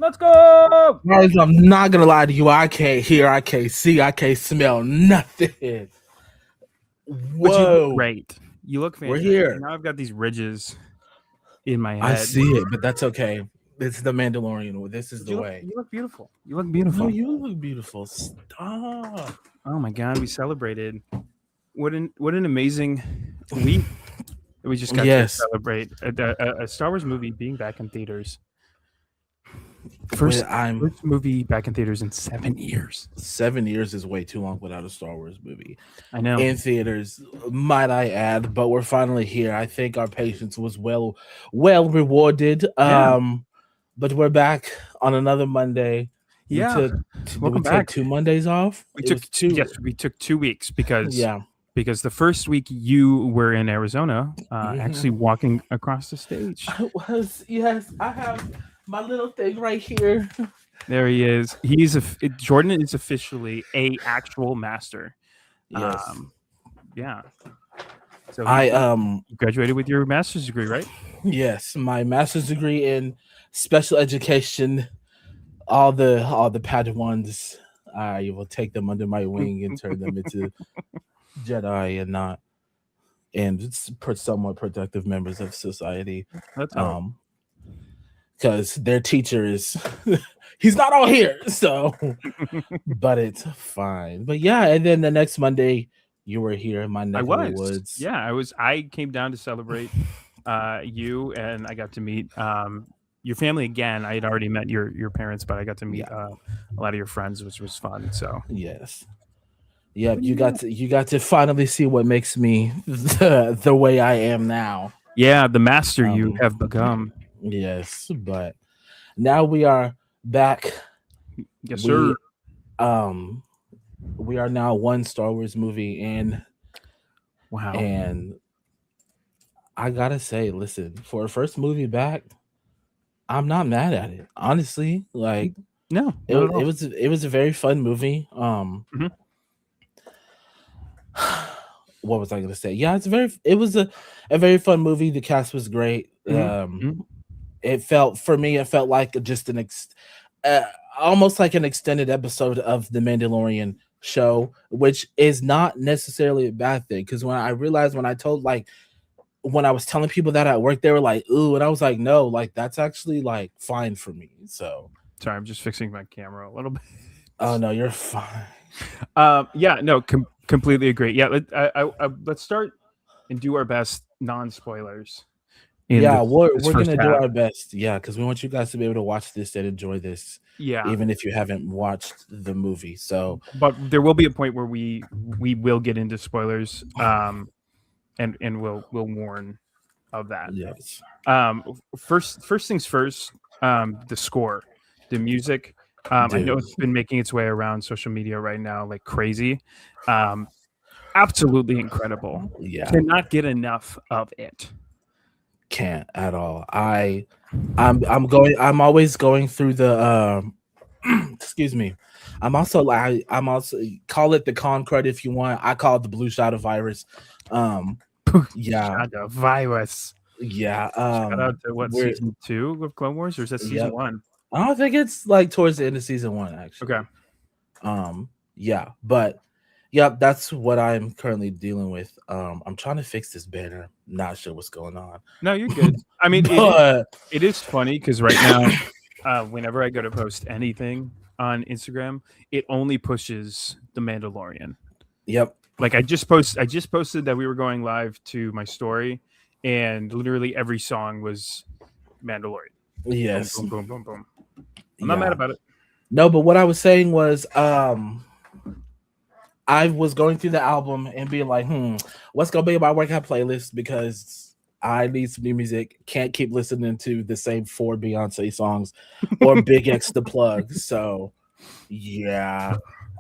Let's go. Guys, I'm not gonna lie to you. I can't hear, I can't see, I can't smell nothing. But you look Whoa, great. You look we're fantastic. here. Now I've got these ridges in my I head. see it, but that's okay. It's the Mandalorian. This is But the way. you look beautiful. You look No, beautiful. you look beautiful. Stop. Oh my god, we celebrated. What an amazing week. We just got to Yes. celebrate a Star Wars movie being back in theaters. First Movie back in theaters in 7 years. 7 years is way too long without a Star Wars movie. I know. In theaters, might I add, but we're finally here. I think our patience was well rewarded. Yeah. But we're back on another Monday. Welcome We back. take 2 Mondays off. We took 2. Yes, we took 2 weeks because the first week you were in Arizona, actually walking across the stage. I was, yes. I have my little thing right here. There he is. Jordan is officially a actual master. Yes. Yeah. So you graduated with your master's degree, right? Yes, my master's degree in special education. All the Padawans, I will take them under my wing and turn them into Jedi and somewhat productive members of society. That's because their teacher is he's not all here, so but it's fine. But yeah, and then the next Monday you were here in my neck of the woods. Yeah, I came down to celebrate you, and I got to meet your family again. I had already met your parents, but I got to meet a lot of your friends, which was fun. So yes. Yeah, you got to finally see what makes me the way I am now. Yeah, the master you have become. Yes, but now we are back. Yes, sir. We are now one Star Wars movie in. Wow. And I gotta say, listen, for a first movie back, I'm not mad at it. Honestly, like no, it was a very fun movie. What was I gonna say? Yeah, it was a very fun movie. The cast was great. It felt like just almost like an extended episode of the Mandalorian show, which is not necessarily a bad thing. Because when I was telling people that at work, they were like, "Ooh," and I was like, "No, like that's actually like fine for me." So sorry, I'm just fixing my camera a little bit. Oh no, you're fine. Yeah, no, completely agree. Yeah, let's start and do our best non-spoilers. We're gonna do our best. Yeah, because we want you guys to be able to watch this and enjoy this. Yeah, even if you haven't watched the movie. So, but there will be a point where we will get into spoilers, and we'll warn of that. Yes. First things first. The score, the music. I know it's been making its way around social media right now like crazy. Absolutely incredible. Yeah. Cannot get enough of it. Can't at all. I'm always going through the excuse me. I'm also call it the con crud if you want. I call it the blue shadow virus. Shadow virus. Yeah. Shout out to season 2 of Clone Wars, or is that season 1? I don't think it's like towards the end of season 1, actually. Okay. Yeah, but that's what I'm currently dealing with. I'm trying to fix this banner. Not sure what's going on. No, you're good. I mean, it is funny because right now, whenever I go to post anything on Instagram, it only pushes the Mandalorian. Yep. Like I just posted that we were going live to my story, and literally every song was Mandalorian. Yes. Boom, boom, boom, boom, boom. I'm not mad about it. No, but what I was saying was, I was going through the album and being like, what's gonna be my workout playlist, because I need some new music. Can't keep listening to the same 4 Beyonce songs or Big X the Plug. So yeah.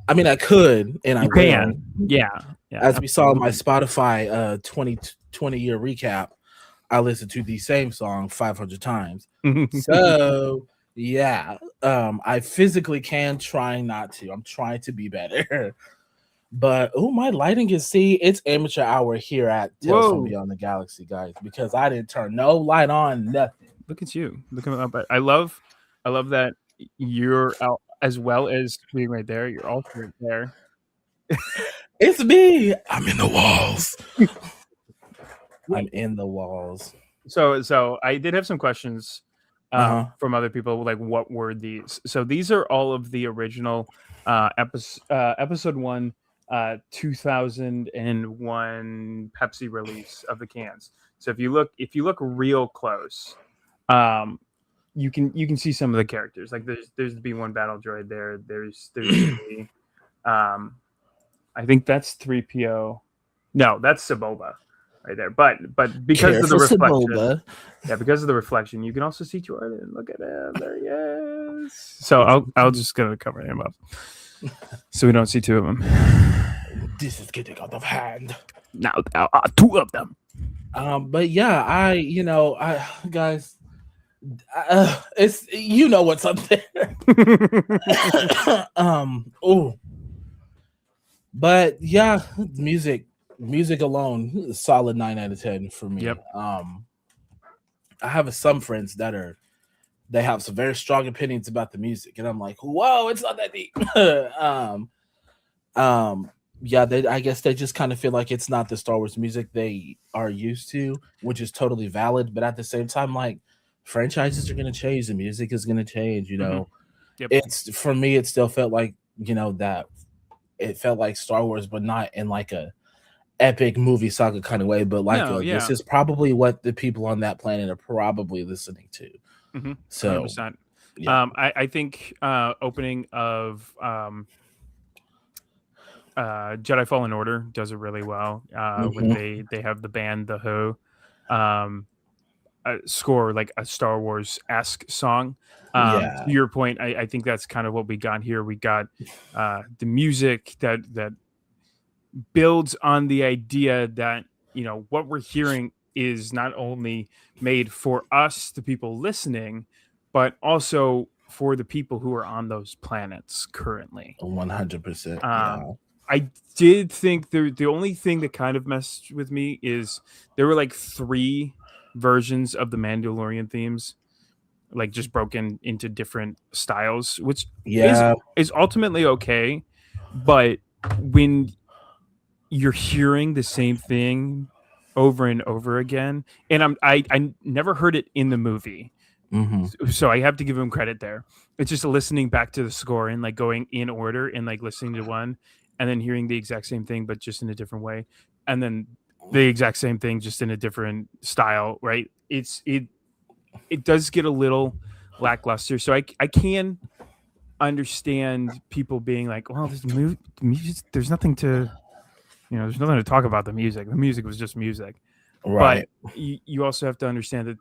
I mean I could and I can. Yeah. As we saw in my Spotify 2020 year recap, I listened to the same song 500 times. So yeah. I physically can, trying not to. I'm trying to be better. But my lighting is it's amateur hour here at Tales from Beyond the Galaxy, guys, because I didn't turn no light on, nothing. Look at you. Look at I love that You're out as well as being right there. You're also right there. It's me. I'm in the walls. Yeah. I'm in the walls. So I did have some questions Uh-huh. from other people, like what were these? So these are all of the original episode one, 2001 Pepsi release of the cans. So if you look real close, um, you can see some of the characters. Like there's the B1 battle droid there. There's the, I think that's 3PO. No, that's Saboba right there. But because of the Careful, reflection, Saboba. yeah, because of the reflection, you can also see Jordan. Look at him. There he is. So I'll just gonna cover him up so we don't see two of them. This is getting out of hand. Now there are two of them. But yeah, I guys, it's what's up there. Oh, but yeah, music alone, solid 9 out of 10 for me. Yep. I have some friends they have some very strong opinions about the music, and I'm like, whoa, it's not that deep. Yeah, I guess they just kind of feel like it's not the Star Wars music they are used to, which is totally valid. But at the same time, like, franchises are going to change, the music is going to change. Yep. It's for me, it still felt like that it felt like Star Wars, but not in like a epic movie saga kind of way, but like this is probably what the people on that planet are probably listening to. So 100%. yeah. I think opening of Jedi Fallen Order does it really well when they have the band The Who score like a Star Wars-esque song. To your point, I think that's kind of what we got here. We got the music that builds on the idea that what we're hearing is not only made for us, the people listening, but also for the people who are on those planets currently. 100%. Yeah. I did think the only thing that kind of messed with me is there were like 3 versions of the Mandalorian themes, like just broken into different styles, which is ultimately okay. But when you're hearing the same thing over and over again, and I never heard it in the movie, so I have to give him credit there. It's just listening back to the score and like going in order and like listening to one and then hearing the exact same thing but just in a different way, and then the exact same thing just in a different style, right? It does get a little lackluster. So I can understand people being like, well, this movie, there's nothing to there's nothing to talk about the music. The music was just music. Right. But you also have to understand that,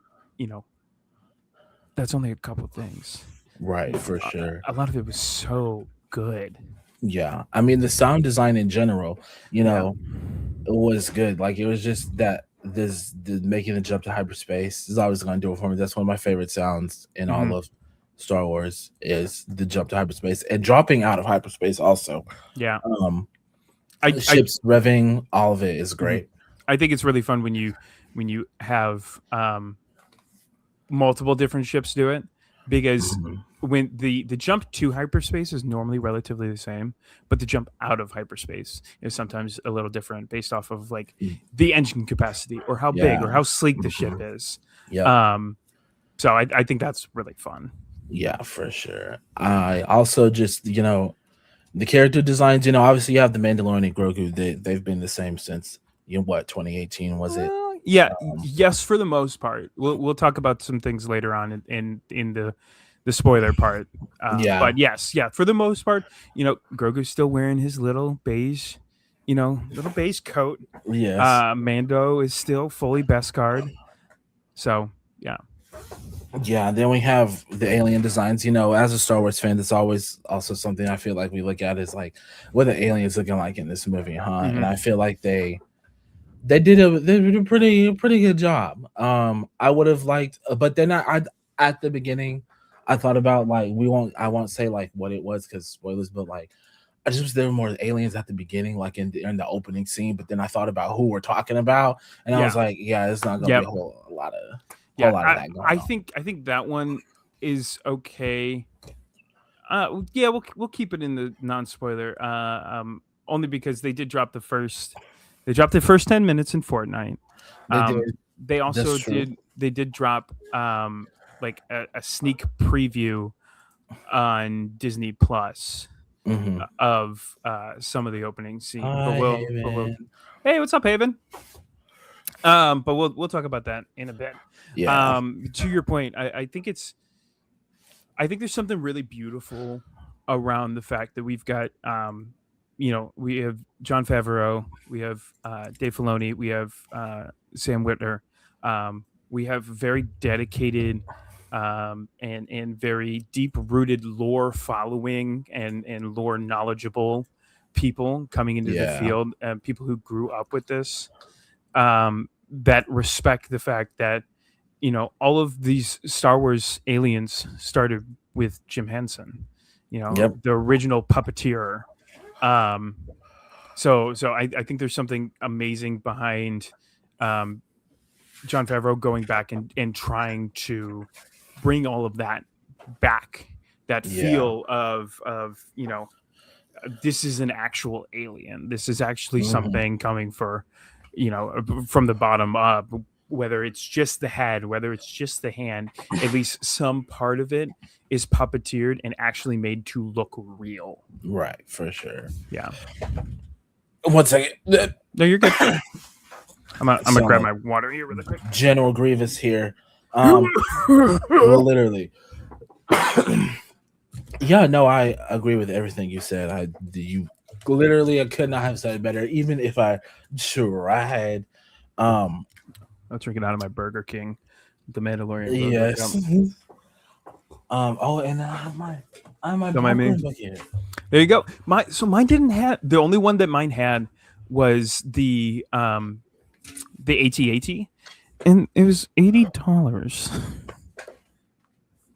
that's only a couple things. Right, for sure. A lot of it was so good. Yeah. I mean, the sound design in general, it was good. Like, it was just that the making the jump to hyperspace is always going to do it for me. That's one of my favorite sounds in all of Star Wars is the jump to hyperspace and dropping out of hyperspace also. Yeah. Ships revving, all of it is great. I think it's really fun when you have multiple different ships do it, because when the jump to hyperspace is normally relatively the same, but the jump out of hyperspace is sometimes a little different based off of like the engine capacity or how big or how sleek the ship is. So I think that's really fun. Yeah, for sure. I also just the character designs, obviously you have the Mandalorian and Grogu. They've been the same since 2018 was it? Yeah, yes, for the most part. We'll talk about some things later on in the spoiler part. But yes, for the most part, Grogu's still wearing his little beige coat. Yes. Mando is still fully Beskar. So yeah. Yeah, then we have the alien designs. As a Star Wars fan, that's always also something I feel like we look at is like what the aliens looking like in this movie, huh? And I feel like they did a pretty good job. I would have liked, but then I at the beginning, I thought about like I won't say like what it was because spoilers, but like I just was there were more aliens at the beginning, like in the opening scene. But then I thought about who we're talking about, and I was like, yeah, it's not gonna be a lot of that going on. I think that one is okay. Yeah, we'll keep it in the non-spoiler. Only because they dropped the first 10 minutes in Fortnite. They did. They That's also true. did drop like a sneak preview on Disney Plus Hmm. of some of the opening scene. Hi, Haven. Hey, what's up, Haven? But we'll talk about that in a bit. Yeah. To your point, I think there's something really beautiful around the fact that we've got, we have John Favreau, we have Dave Filoni, we have Sam Witwer, we have very dedicated and very deep rooted lore following and lore knowledgeable people coming into the Yeah. field, and people who grew up with this, that respect the fact that all of these Star Wars aliens started with Jim Henson, Yep. the original puppeteer. Um, so I think there's something amazing behind John Favreau going back and trying to bring all of that back, that Yeah. feel of this is an actual alien. This is actually Hmm. something coming from the bottom up. Whether it's just the head, whether it's just the hand, at least some part of it is puppeteered and actually made to look real. Right, for sure. Yeah. 1 second. No, you're good. I'm gonna Sound grab like my water here really quick. General Grievous here. Well, literally. Yeah, no, I agree with everything you said. I could not have said it better, even if I tried. Um, I'll drink it out of my Burger King, the Mandalorian Burger. yes. Oh, and I have my Don't mind me. popcorn bucket. There you go. Mine didn't have, the only one that mine had was the AT-AT, and it was $80.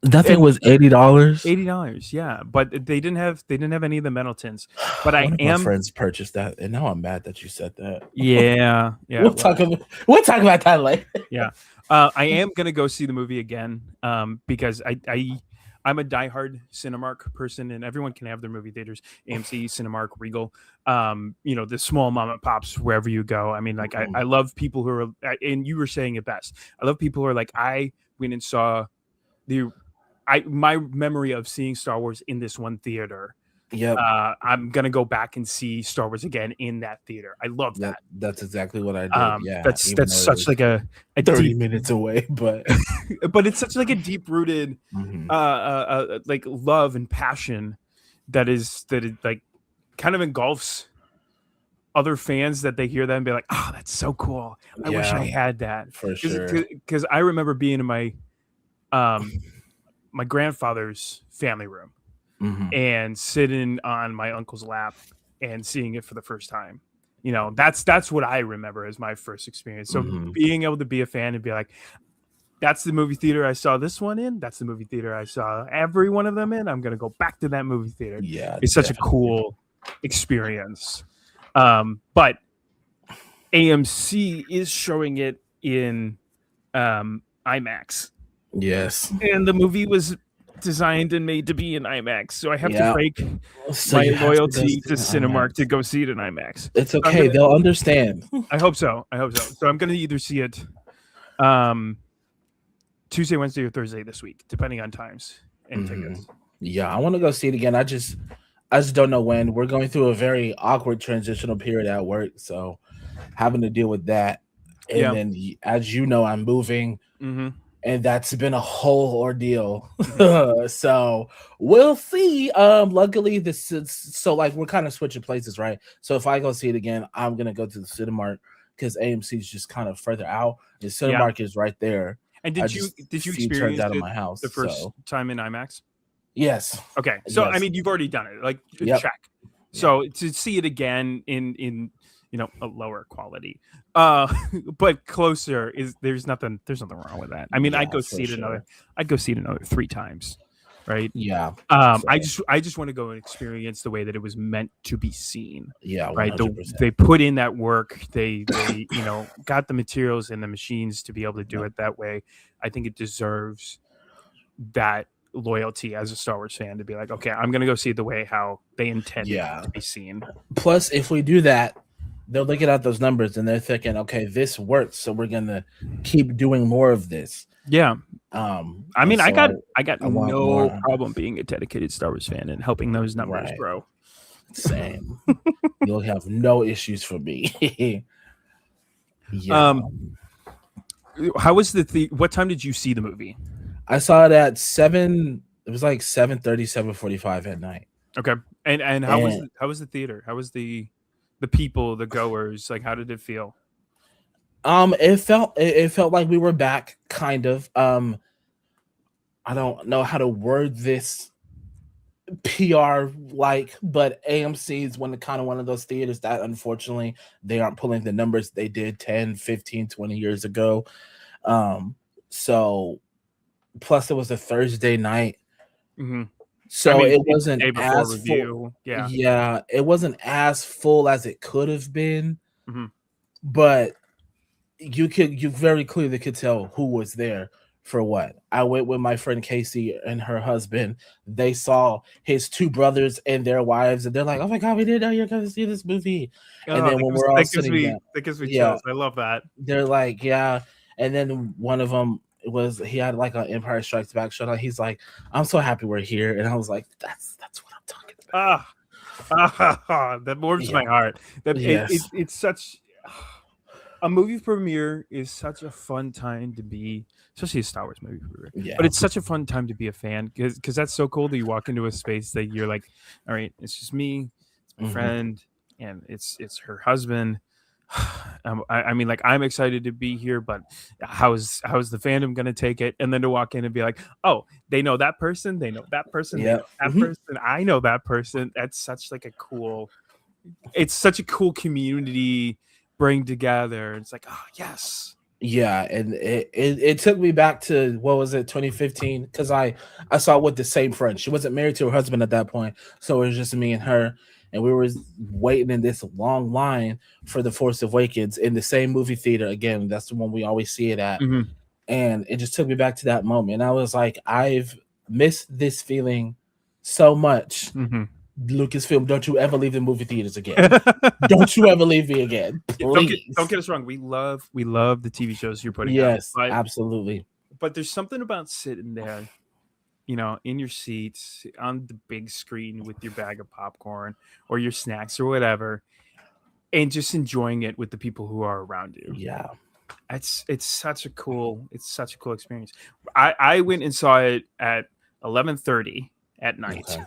That thing And was $80. $80, yeah. But they didn't have any of the metal tins. But One of my friends purchased that, and now I'm mad that you said that. yeah. We'll talk about that later. Yeah. I am gonna go see the movie again, because I'm a diehard Cinemark person, and everyone can have their movie theaters: AMC, Cinemark, Regal. The small mom and pops wherever you go. I mean, like I love people who are, and you were saying it best. I love people who are like, I went and saw my memory of seeing Star Wars in this one theater. Yep. I'm gonna go back and see Star Wars again in that theater. I love that. That's exactly what I did. Yeah, That's such like a 30 deep, minutes away, but but it's such like a deep rooted Mhm. like love and passion that it like kind of engulfs other fans, that they hear that and be like, oh, that's so cool. I wish I had that. For sure. Because I remember being in my my grandfather's family room and sitting on my uncle's lap and seeing it for the first time. That's what I remember as my first experience. So being able to be a fan and be like, that's the movie theater I saw this one in. That's the movie theater I saw every one of them in. I'm gonna go back to that movie theater. Yeah, It's such a cool experience. But AMC is showing it in IMAX. Yes. And the movie was designed and made to be in IMAX. So I have to break So my you have to loyalty go to see it in Cinemark IMAX. to go see it in IMAX. It's okay. They'll understand. I hope so. So I'm going to either see it Tuesday, Wednesday, or Thursday this week, depending on times and tickets. Yeah, I want to go see it again. I just don't know when. We're going through a very awkward transitional period at work, so having to deal with that. And then, as you know, I'm moving, and that's been a whole ordeal. So we'll see. Luckily, this is so like we're kind of switching places, right? So if I go see it again, I'm gonna go to the Cinemark because AMC is just kind of further out. The Cinemark is right there. And did you experience out of it my house the first time in IMAX? Yes. Okay. So I mean, you've already done it. Like check. So to see it again in a lower quality, but closer there's nothing wrong with that. I mean, I'd go see it another 3 times. Right. Yeah. I just want to go and experience the way that it was meant to be seen. Yeah. 100%. Right. They put in that work. They got the materials and the machines to be able to do it that way. I think it deserves that loyalty as a Star Wars fan to be like, okay, I'm gonna go see it the way how they intended it to be seen. Plus, if we do that, they're looking at those numbers and they're thinking, okay, this works, so we're gonna keep doing more of this. Yeah. I mean, I got want no more. problem being a dedicated Star Wars fan and helping those numbers grow. Same. You'll have no issues for me. Yeah. How was what time did you see the movie? I saw it at 7. It was like 7:30, 7:45 at night. Okay. And how was the theater? How was the people, the goers? Like, how did it feel? It felt like we were back, kind of. I don't know how to word this PR but AMC is one of those theaters that unfortunately they aren't pulling the numbers they did 10, 15, 20 years ago. So plus it was a Thursday night. Mm-hmm. So it wasn't as full. Yeah, it wasn't as full as it could have been. Mm-hmm. But you very clearly could tell who was there for what. I went with my friend Casey and her husband. They saw his 2 brothers and their wives, and they're like, "Oh my god, we didn't know you're going to see this movie." And then when we're all sitting down, that gives me chills. I love that. They're like, "Yeah." And then one of them he had like an Empire Strikes Back shirt on. He's like, "I'm so happy we're here," and I was like, "That's what I'm talking about." That warms my heart. It's such. A movie premiere is such a fun time to be, especially a Star Wars movie premiere. Yeah. But it's such a fun time to be a fan because that's so cool that you walk into a space that you're like, all right, it's just me, it's my friend, and it's her husband. I mean, like, I'm excited to be here, but how's the fandom gonna take it? And then to walk in and be like, oh, they know that person, they know that person, they know that person, I know that person. That's such like it's such a cool community bring together. It's like, oh yes. Yeah, and it took me back to, what was it, 2015, because I saw it with the same friend. She wasn't married to her husband at that point, so it was just me and her, and we were waiting in this long line for The Force Awakens in the same movie theater. Again, that's the one we always see it at. And it just took me back to that moment. I was like, I've missed this feeling so much. Lucasfilm, don't you ever leave the movie theaters again. Don't you ever leave me again, please. Don't get us wrong. We love the TV shows you're putting out. Yes, absolutely. But there's something about sitting there, in your seats on the big screen with your bag of popcorn or your snacks or whatever, and just enjoying it with the people who are around you. Yeah. It's such a cool experience. I went and saw it at 11:30 at night. Okay.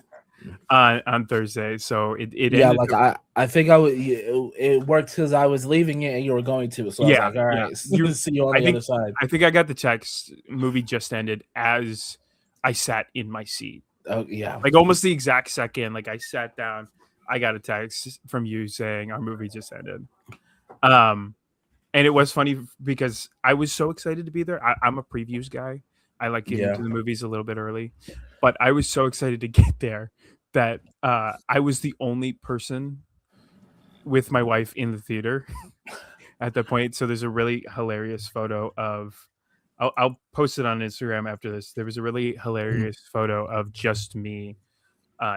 On Thursday, so it yeah, like I think it worked because I was leaving it and you were going to, so I was like, all right, see you on the other side. I think I got the text, movie just ended, as I sat in my seat. Oh yeah, like almost the exact second, like I sat down, I got a text from you saying our movie just ended. And it was funny because I was so excited to be there. I'm a previews guy. I like getting into the movies a little bit early, but I was so excited to get there that I was the only person with my wife in the theater at that point. So there's a really hilarious photo of, I'll post it on Instagram after this. There was a really hilarious photo of just me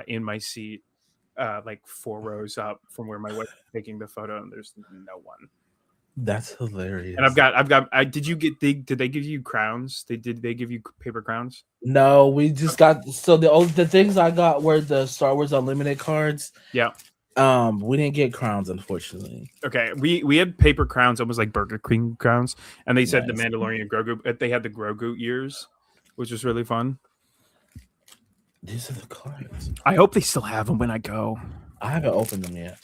in my seat, like 4 rows up from where my wife was taking the photo, and there's no one. That's hilarious. And I've got. Did they give you crowns? Did they give you paper crowns? No, we just got. So the things I got were the Star Wars Unlimited cards. Yeah. We didn't get crowns, unfortunately. Okay, we had paper crowns, almost like Burger King crowns, and they said the Mandalorian Grogu. They had the Grogu ears, which was really fun. These are the cards. I hope they still have them when I go. I haven't opened them yet.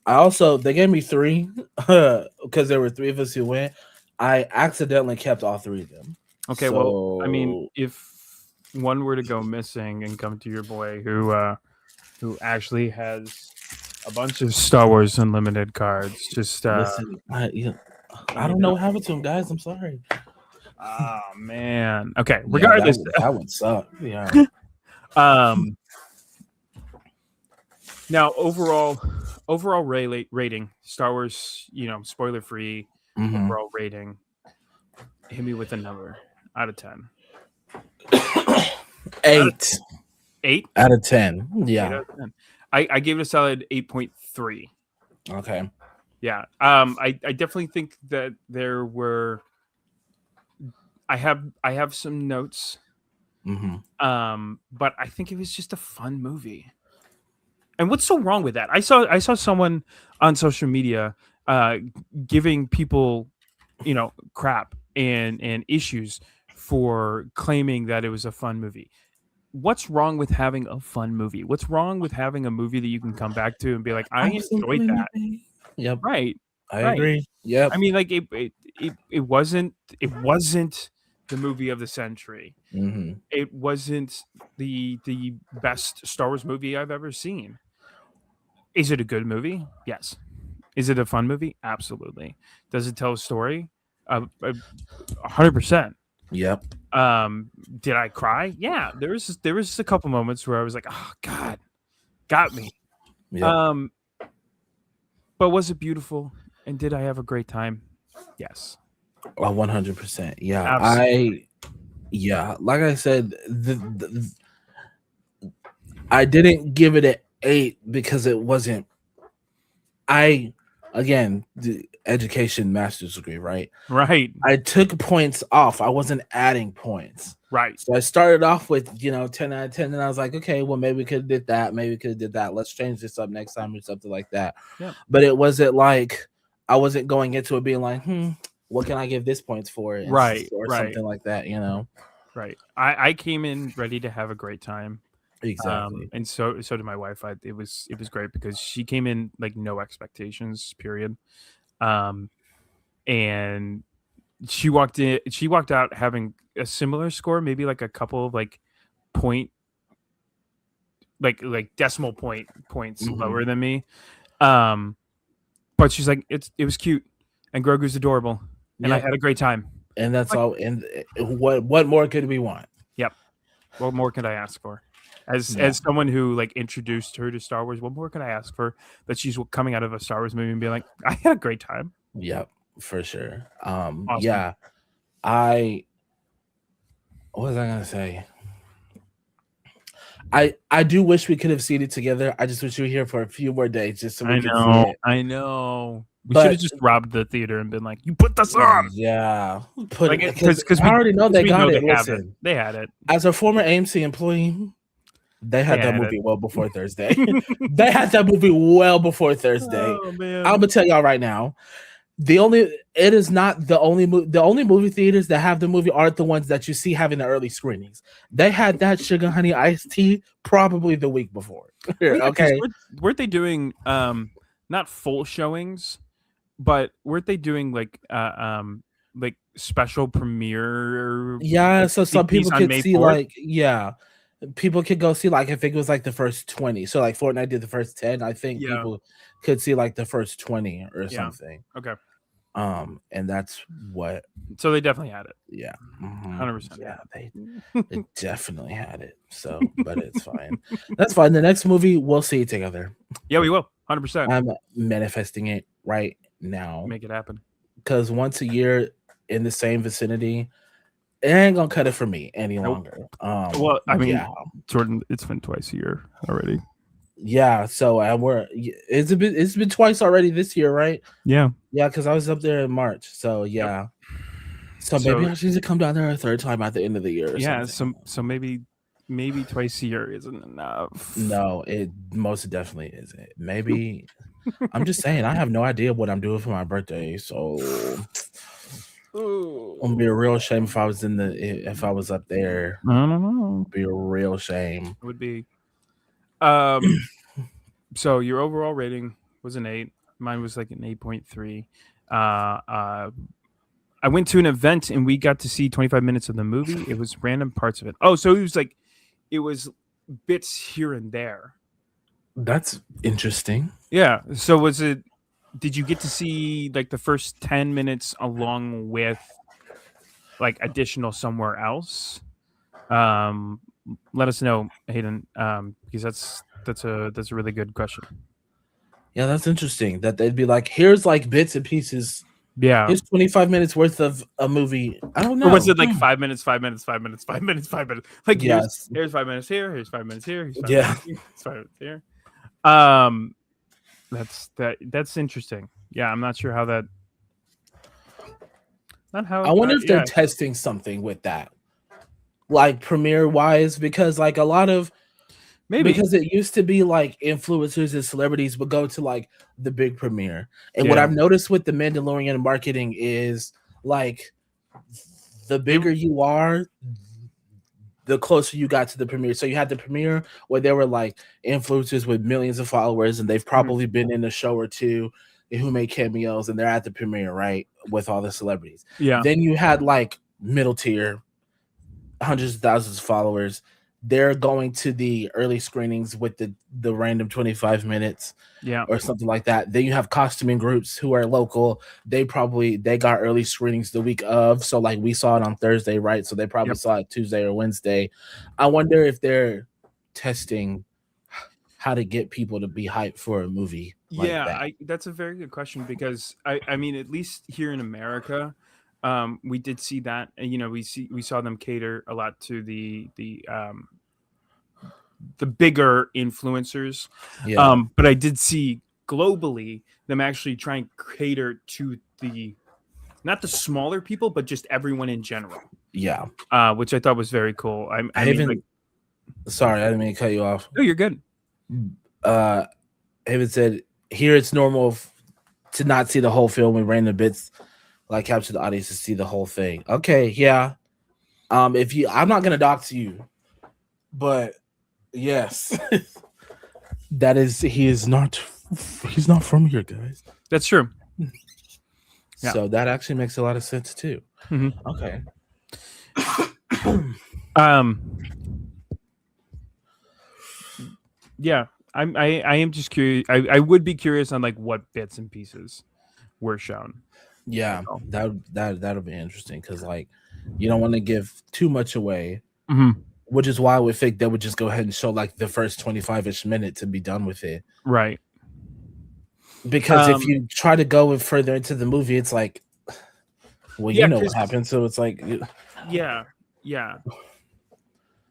They gave me 3 because there were 3 of us who went. I accidentally kept all 3 of them. Okay, well, I mean, if one were to go missing and come to your boy who actually has a bunch of Star Wars Unlimited cards, just listen, I don't know what happened to him, guys. I'm sorry. Oh man. Okay, regardless, that would suck. Yeah. Now, overall rating, Star Wars, spoiler free, overall rating. Hit me with a number out of 10. 8 8. out of 10. 8 Yeah. out of 10. I gave it a solid 8.3. Okay. Yeah. I definitely think that there were. I have some notes. Hmm. But I think it was just a fun movie. And what's so wrong with that? I saw someone on social media uh giving people, crap and issues for claiming that it was a fun movie. What's wrong with having a fun movie? What's wrong with having a movie that you can come back to and be like, I enjoyed Absolutely that? nothing. Yep. Right. I Right. agree. Yep. I mean, like it wasn't the movie of the century. Hmm. It wasn't the best Star Wars movie I've ever seen. Is it a good movie? Yes. Is it a fun movie? Absolutely. Does it tell a story? 100%. Yep. Did I cry? Yeah. There was a couple moments where I was like, oh God, got me. Yep. Um, but was it beautiful? And did I have a great time? Yes. 100%. Yeah. Absolutely. Like I said, I didn't give it an 8 because it wasn't. I again, the education master's degree, right? Right. I took points off. I wasn't adding points. Right. So I started off with 10 out of 10, and I was like, okay, well maybe we could have did that, maybe we could have did that. Let's change this up next time or something like that. Yep. But it wasn't like I wasn't going into it being like, what can I give this points for? Right. Or Right. something like that, Right. I came in ready to have a great time. Exactly. And so did my wife. It was great because she came in like no expectations, period. And she walked out having a similar score, maybe like a couple of like point like decimal points lower than me. But she's like, it was cute and Grogu's adorable and I Yep. had a great time. And that's Like, all. And what more could we want? yep. What more could I ask for? As Yeah. someone who like introduced her to Star Wars, what more could I ask for that she's coming out of a Star Wars movie and being like, I had a great time. Yep, for sure. Awesome. Yeah. I What was I gonna say? I do wish we could have seen it together. I just wish you were here for a few more days just so we could see it. I know. We should But have just robbed the theater and been like, "You put this on." yeah, Like, because I already know they we got know it. they have it. Listen, They had it. as a former AMC employee, they had that had movie it. well before Thursday. They had that movie well before Thursday. Oh man. I'm gonna tell y'all right now. It is not the only movie theaters that have the movie aren't the ones that you see having the early screenings. They had that Sugar Honey Iced Tea probably the week before. Okay. Weren't they doing not full showings, but weren't they doing like special premiere? Yeah, like, so some people on could May see 4th? people could go see like if it was like the first 20. So like Fortnite did the first 10, I think Yeah. people could see like the first 20 or Yeah. something. Okay. And that's what. So they definitely had it. Yeah. 100%. Yeah, they definitely had it. So, but it's fine. That's fine. The next movie we'll see it together. Yeah, we will. 100%. I'm manifesting it right now Make it happen. because once a year in the same vicinity, it ain't gonna cut it for me any longer. Well, I mean, yeah. Jordan, it's been twice a year already. Yeah, so it's been twice already this year, right? Yeah. Yeah, because I was up there in March. So yeah. So maybe I should come down there a third time at the end of the year. Yeah, something. so maybe twice a year isn't enough. No, it most definitely isn't. Maybe I'm just saying I have no idea what I'm doing for my birthday, so it would be a real shame if I was up there. I don't know. It'd be a real shame. It would be. So your overall rating was an 8. Mine was like an 8.3. I went to an event and we got to see 25 minutes of the movie. It was random parts of it. Oh, so it was bits here and there. That's interesting. Yeah. So did you get to see like the first 10 minutes along with like additional somewhere else? Let us know, Hayden, because that's a really good question. Yeah, that's interesting. That they'd be like, here's like bits and pieces Yeah. It's 25 minutes worth of a movie. I don't Or was know. it like 5 minutes, 5 minutes, 5 minutes, 5 minutes, 5 minutes? Like Yes. here's 5 minutes here, here's 5 minutes here, here's five Yeah. minutes here, here's 5 minutes here. Um, that's interesting. Yeah, I'm not sure how that. Not I how. wonder if they're Yeah, testing something with that, like premiere wise, because like a lot of maybe. because it used to be like influencers and celebrities would go to like the big premiere. And what Yeah, I've noticed with the Mandalorian marketing is like the they. bigger you are, the closer you got to the premiere. So you had the premiere where there were like influencers with millions of followers, and they've Mhm. probably been in a show or two who made cameos, and they're at the premiere, right? With all the celebrities. Yeah, Then you had like middle tier, hundreds of thousands of followers. They're going to the early screenings with the random 25 minutes yeah, or something like that. Then you have costuming groups who are local. They got early screenings the week of. So like we saw it on Thursday, right? So they probably yep. saw it Tuesday or Wednesday. I wonder if they're testing how to get people to be hyped for a movie like Yeah, that. that's a very good question because I mean at least here in America, we did see that. You know, we saw them cater a lot to the bigger influencers. Yeah. But I did see globally them actually try and cater to the not the smaller people, but just everyone in general, Yeah. which I thought was very cool. I I mean, like, haven't sorry, I didn't mean to cut you off. oh, you're good. Uh Haven said here it's normal to not see the whole film and random bits like capture the audience to see the whole thing. Okay, yeah. If you I'm not gonna dox you, but yes. That is he's not from here, guys. That's true. Yeah. So that actually makes a lot of sense too. hmm Okay. Um. Yeah. I am just curious. I would be curious on like what bits and pieces were shown. Yeah, So. that'll be interesting because like you don't want to give too much away, Mhm. which is why I would think they would just go ahead and show like the first 25-ish minute to be done with it. Right. Because if you try to go further into the movie, it's like, well, Yeah, you know what happened, so it's like, yeah, yeah,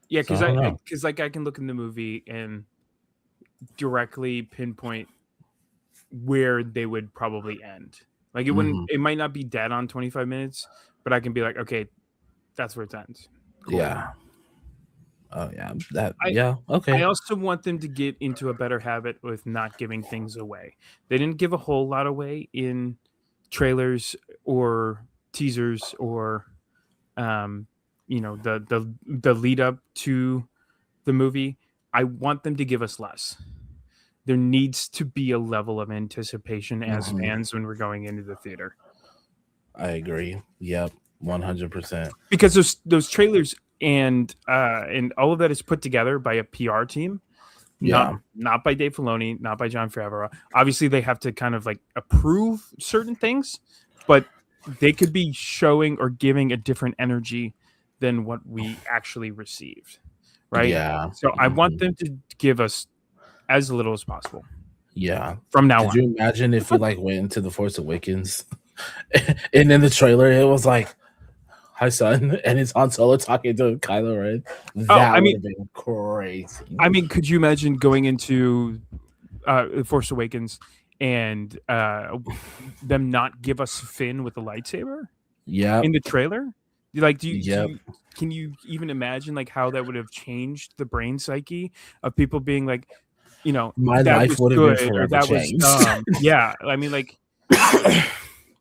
yeah. so I don't know. Because like I can look in the movie and directly pinpoint where they would probably end. Like it wouldn't. Mhm. It might not be dead on 25 minutes, but I can be like, okay, that's where it ends. Cool. Yeah. Oh yeah. I Yeah. Okay. I also want them to get into a better habit with not giving things away. They didn't give a whole lot away in trailers or teasers or um the lead up to the movie. I want them to give us less. There needs to be a level of anticipation as Mhm. fans when we're going into the theater. I agree. Yep. 100%. Because those trailers and all of that is put together by a PR team, not Yeah. not by Dave Filoni, not by John Favreau. Obviously, they have to kind of like approve certain things, but they could be showing or giving a different energy than what we actually received, right? Yeah. So I want Mhm. them to give us as little as possible Yeah. from now Could on. you imagine if we like went into the Force Awakens and in the trailer it was like, "Hi, son," and it's Han Solo talking to Kylo Ren? Oh, That would have been crazy. could you imagine going into Force Awakens and them not give us Finn with a lightsaber Yep. in the trailer? Like, Yep. can you even imagine like how that would have changed the brain psyche of people being like, My that life was would have been good or forever that was changed. dumb. Yeah, I mean, like,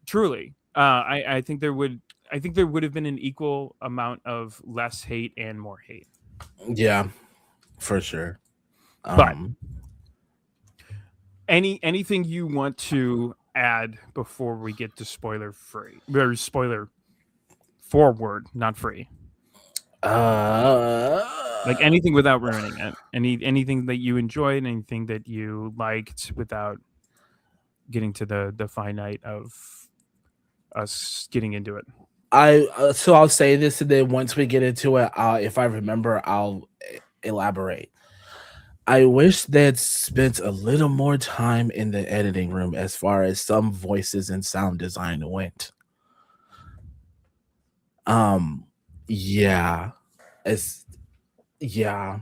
truly, I think there would. I think there would have been an equal amount of less hate and more hate. Yeah, for sure. But anything you want to add before we get to spoiler free or spoiler forward, not free? Like anything without ruining it. Anything that you enjoyed, anything that you liked without getting to the finite of us getting into it. So I'll say this, and then once we get into it, if I remember, I'll elaborate. I wish they had spent a little more time in the editing room as far as some voices and sound design went. Um, yeah, it's yeah.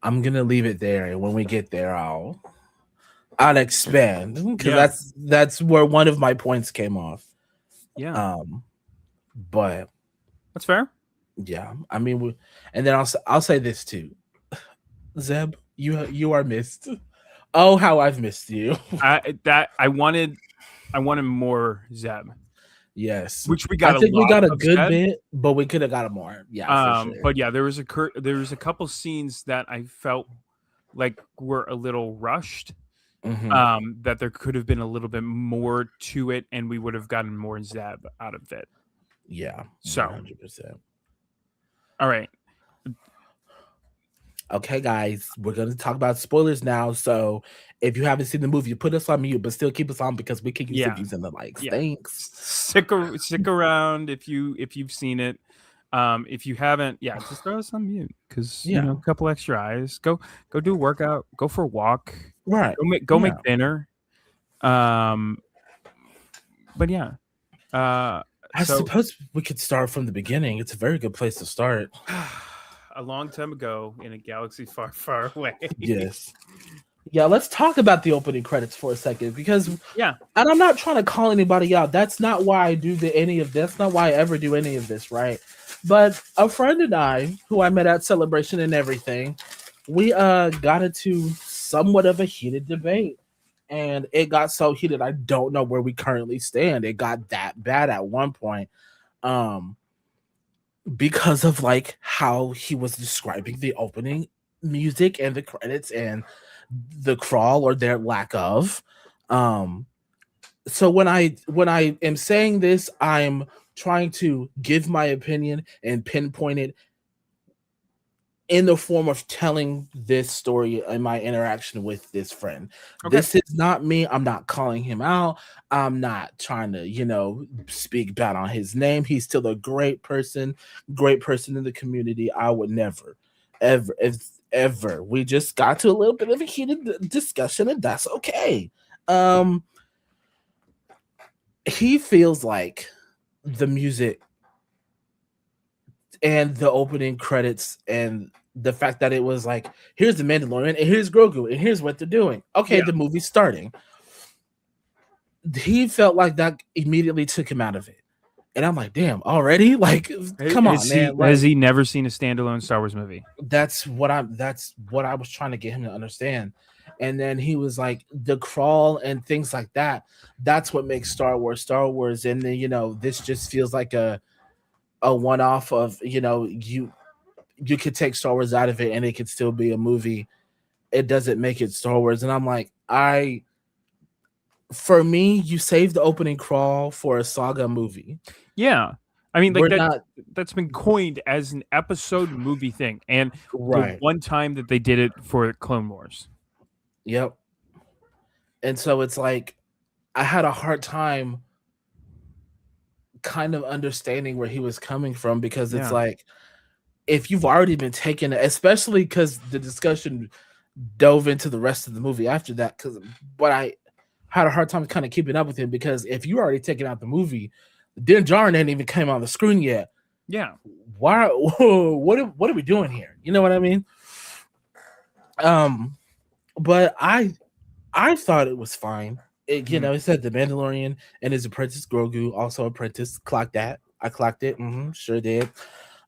I'm gonna leave it there, and when we get there, I'll expand because Yeah, that's where one of my points came off. yeah, Um, but that's fair. yeah, I mean, and then I'll say this too, Zeb, you are missed. Oh, how I've missed you. I wanted more Zeb, Yes, which we I got a think we lot got a of good Zeb. bit, but we could have got more. Yeah, for sure. But yeah, there was a couple scenes that I felt like were a little rushed. Hmm. That there could have been a little bit more to it, and we would have gotten more Zeb out of it. Yeah, So, 100%. all right, Okay, guys, we're gonna talk about spoilers now. So if you haven't seen the movie, put us on mute, but still keep us on because we can use the yeah, views and the likes. yeah. Thanks. Stick around if you've seen it. If you haven't, yeah, just throw us on mute because Yeah, a couple extra eyes. Go do a workout. Go for a walk. right. Go make Yeah. dinner. Um, but yeah. I So suppose we could start from the beginning. It's a very good place to start. a long time ago in a galaxy far, far away. Yes. Yeah, let's talk about the opening credits for a second because, Yeah. and I'm not trying to call anybody out. That's not why I do any of this. That's not why I ever do any of this, right? But a friend and I, who I met at Celebration and everything, we got into somewhat of a heated debate. And it got so heated, I don't know where we currently stand. It got that bad at one point. Um, because of like how he was describing the opening music and the credits and the crawl or their lack of. Um, so when I am saying this, I'm trying to give my opinion and pinpoint it in the form of telling this story in my interaction with this friend. Okay. This is not me. I'm not calling him out. I'm not trying to, speak bad on his name. He's still a great person in the community. I would never, ever, ever. We just got to a little bit of a heated discussion, and that's okay. Um, he feels like the music and the opening credits and the fact that it was like, here's the Mandalorian and here's Grogu and here's what they're doing. Okay, Yeah. the movie's starting. He felt like that immediately took him out of it. And I'm like, damn, already? Like, come on, man. Has Like, he never seen a standalone Star Wars movie? that's what I was trying to get him to understand. And then he was like, the crawl and things like that. That's what makes Star Wars. And then, this just feels like a one-off of, you could take Star Wars out of it and it could still be a movie. It doesn't make it Star Wars. And I'm like, for me, you save the opening crawl for a saga movie. Yeah. I mean, like We're not that's been coined as an episode movie thing. And the right. one time that they did it for Clone Wars. Yep. And so it's like I had a hard time kind of understanding where he was coming from because it's Yeah. like if you've already been taken, especially because the discussion dove into the rest of the movie after that, but I had a hard time kind of keeping up with him because if you already taken out the movie, Din Djarin ain't even came on the screen yet. Yeah. Why? What are we doing here? You know what I mean? But I thought it was fine. It said the Mandalorian and his apprentice Grogu, also apprentice. Clocked that. I clocked it. Sure did.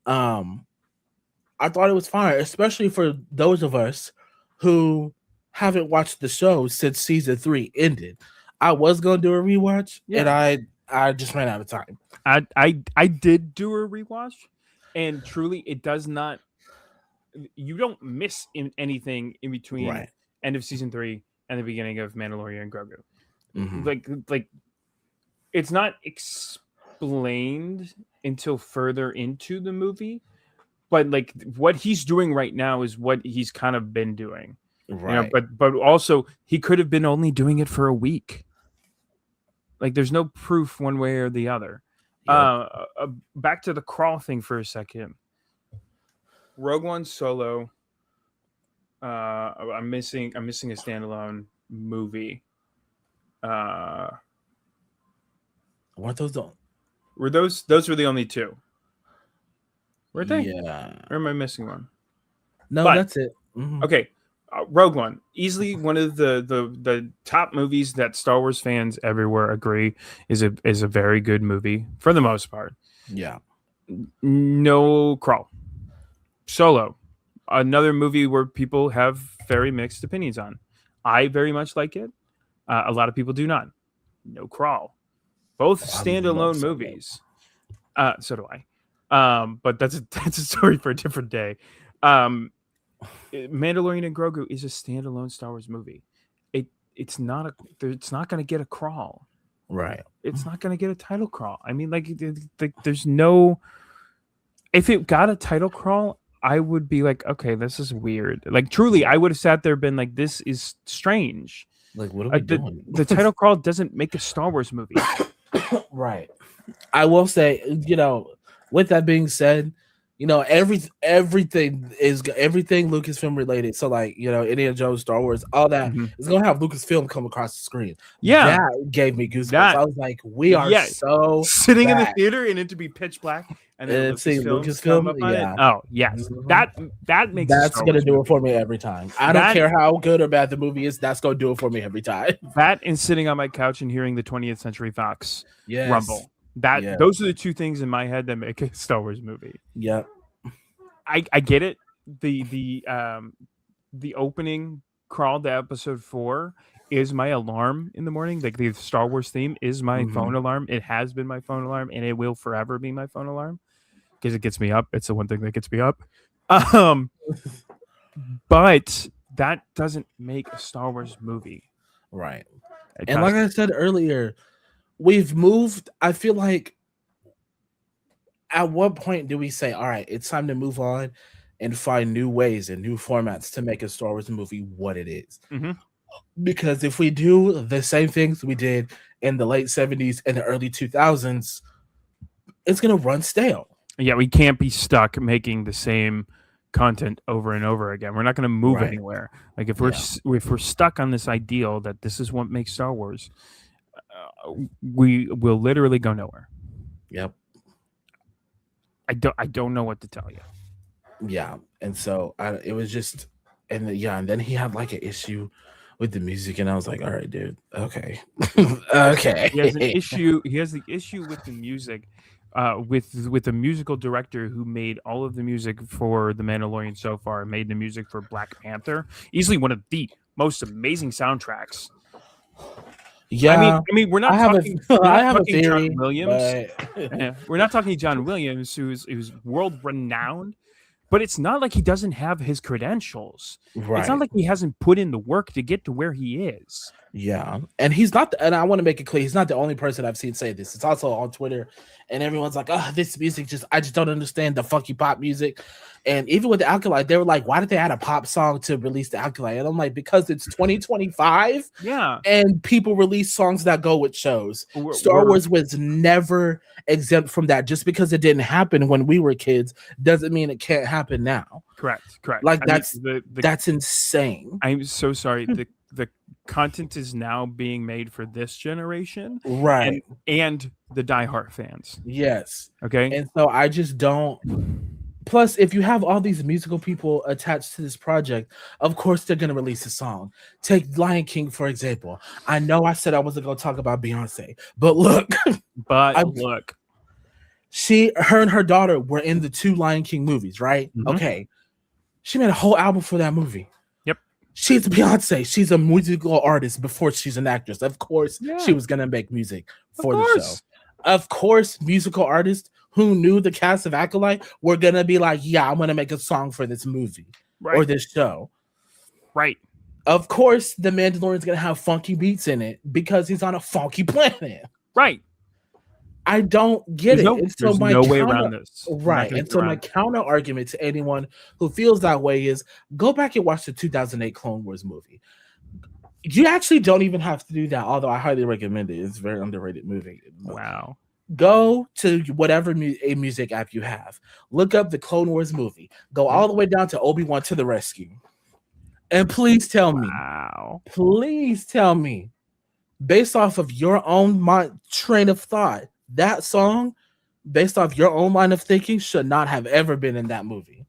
I thought it was fine, especially for those of us who haven't watched the show since season 3 ended. I was gonna do a rewatch, and I just ran out of time. I did do a rewatch, and truly, it does not. You don't miss anything in between Right. end of season 3 and the beginning of Mandalorian and Grogu. Mhm. Like it's not explained until further into the movie, but like what he's doing right now is what he's kind of been doing. Right. But also he could have been only doing it for a week. Like there's no proof one way or the other. Yep. Back to the crawl thing for a second. Rogue One Solo I'm missing a standalone movie. Uh, Weren't those the? were those were the only two? Were they? Yeah. Or am I missing one? No, But that's it. Mhm. okay, Rogue One, easily one of the top movies that Star Wars fans everywhere agree is a very good movie for the most part. Yeah. No crawl. Solo, another movie where people have very mixed opinions on. I very much like it. A lot of people do not. No crawl. Both I love standalone Solo. movies. So do I. But that's that's a story for a different day. Mandalorian and Grogu is a standalone Star Wars movie. It's not it's not going to get a crawl. Right. It's not going to get a title crawl. I mean, like there's no. If it got a title crawl, I would be like, okay, this is weird. Like truly, I would have sat there been like, this is strange. Like, what are we The, doing? the title crawl doesn't make a Star Wars movie. Right. I will say, with that being said, everything Lucasfilm related. So like, Indiana Jones, Star Wars, all that is gonna have Lucasfilm come across the screen. Yeah, that gave me goosebumps. I was like, we are so sitting in the theater and it to be pitch black and then Lucasfilm, yeah. Oh yes, that makes that's gonna do it for me every time. I don't care how good or bad the movie is. That's gonna do it for me every time. That and sitting on my couch and hearing the 20th Century Fox rumble. Those are the two things in my head that make a Star Wars movie. Yep. I get it. The opening crawl to episode 4 is my alarm in the morning. Like the Star Wars theme is my phone alarm. It has been my phone alarm and it will forever be my phone alarm because it gets me up. It's the one thing that gets me up. But that doesn't make a Star Wars movie. Right. And like I said earlier, we've moved. I feel like at what point do we say, all right, it's time to move on and find new ways and new formats to make a Star Wars movie what it is? Because if we do the same things we did in the late 70s and the early 2000s, it's going to run stale. Yeah, we can't be stuck making the same content over and over again. We're not going to move anywhere. Like if we're stuck on this ideal that this is what makes Star Wars, we will literally go nowhere. Yep. I don't know what to tell you. Yeah, and so it was just, and then he had like an issue with the music, and I was like, all right, dude, okay, okay. He has an issue. He has the issue with the music, with the musical director who made all of the music for The Mandalorian so far, and made the music for Black Panther, easily one of the most amazing soundtracks. Yeah, I mean, we're not talking. I have a theory, John Williams. We're not talking John Williams, who's world renowned, but it's not like he doesn't have his credentials. Right. It's not like he hasn't put in the work to get to where he is. Yeah, and he's not. And I want to make it clear, he's not the only person I've seen say this. It's also on Twitter, and everyone's like, "Oh, this music I just don't understand the funky pop music." And even with the Acolyte, they were like, "Why did they add a pop song to release the Acolyte?" And I'm like, "Because it's 2025, yeah, and people release songs that go with shows. Star Wars was never exempt from that. Just because it didn't happen when we were kids doesn't mean it can't happen now." Correct. Like that's insane. I'm so sorry. The content is now being made for this generation, right? And the diehard fans. Yes. Okay. And so I just don't. Plus, if you have all these musical people attached to this project, of course they're gonna release a song. Take Lion King, for example. I know I said I wasn't gonna talk about Beyonce, but look. Her and her daughter were in the 2 Lion King movies, right? Okay. She made a whole album for that movie. Yep. She's Beyonce. She's a musical artist before she's an actress. Of course, she was gonna make music for the show. Of course, musical artists who knew the cast of Acolyte were gonna be like, "Yeah, I'm gonna make a song for this movie or this show." Right. Of course, the Mandalorian's gonna have funky beats in it because he's on a funky planet. Right. I don't get it. There's no way around this. Right. And so my counter argument to anyone who feels that way is go back and watch the 2008 Clone Wars movie. You actually don't even have to do that, although I highly recommend it. It's a very underrated movie. Wow. Go to whatever music app you have. Look up the Clone Wars movie. Go all the way down to Obi-Wan to the Rescue. And Wow. please tell me, based off of your own mind train of thought, that song, based off your own line of thinking, should not have ever been in that movie.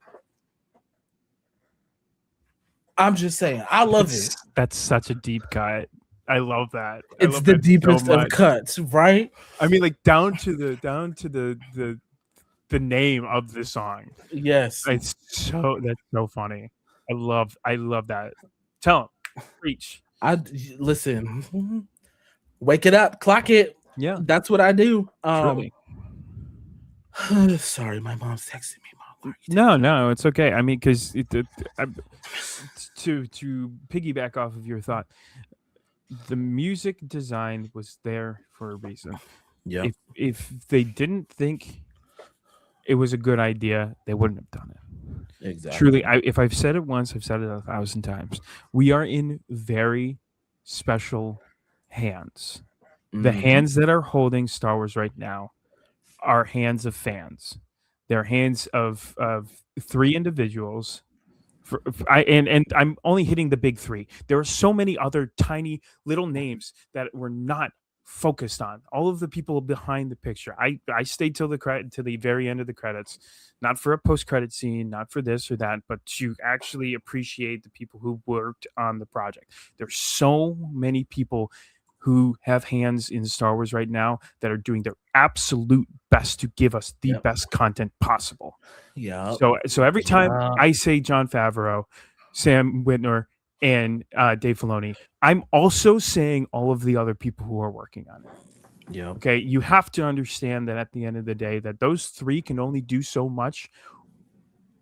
I'm just saying, I love it. That's such a deep cut. I love that. I It's love the that so deepest of much. cuts, right? I mean, like down to the name of the song. Yes. That's so funny. I love that. Tell him, preach. I listen. Wake it up, clock it. Yeah, That's what I do. truly. Sorry, my mom's texting me. Mom, why are you No, no, it's okay. I mean, because to piggyback off of your thought, the music design was there for a reason. Yep. If they didn't think it was a good idea, they wouldn't have done it. Exactly. Truly, if I've said it once, I've said it 1,000 times. We are in very special hands. The Mhm. hands that are holding Star Wars right now are hands of fans. They're hands of three individuals. And I'm only hitting the big three. There are so many other tiny little names that were not focused on. All of the people behind the picture. I stayed till the very end of the credits, not for a post credit scene, not for this or that, but to actually appreciate the people who worked on the project. There's so many people who have hands in Star Wars right now that are doing their absolute best to give us the Yep. best content possible. Yeah. So every time Yeah. I say Jon Favreau, Sam Witwer, and Dave Filoni, I'm also saying all of the other people who are working on it. Yep. Okay, you have to understand that at the end of the day, that those three can only do so much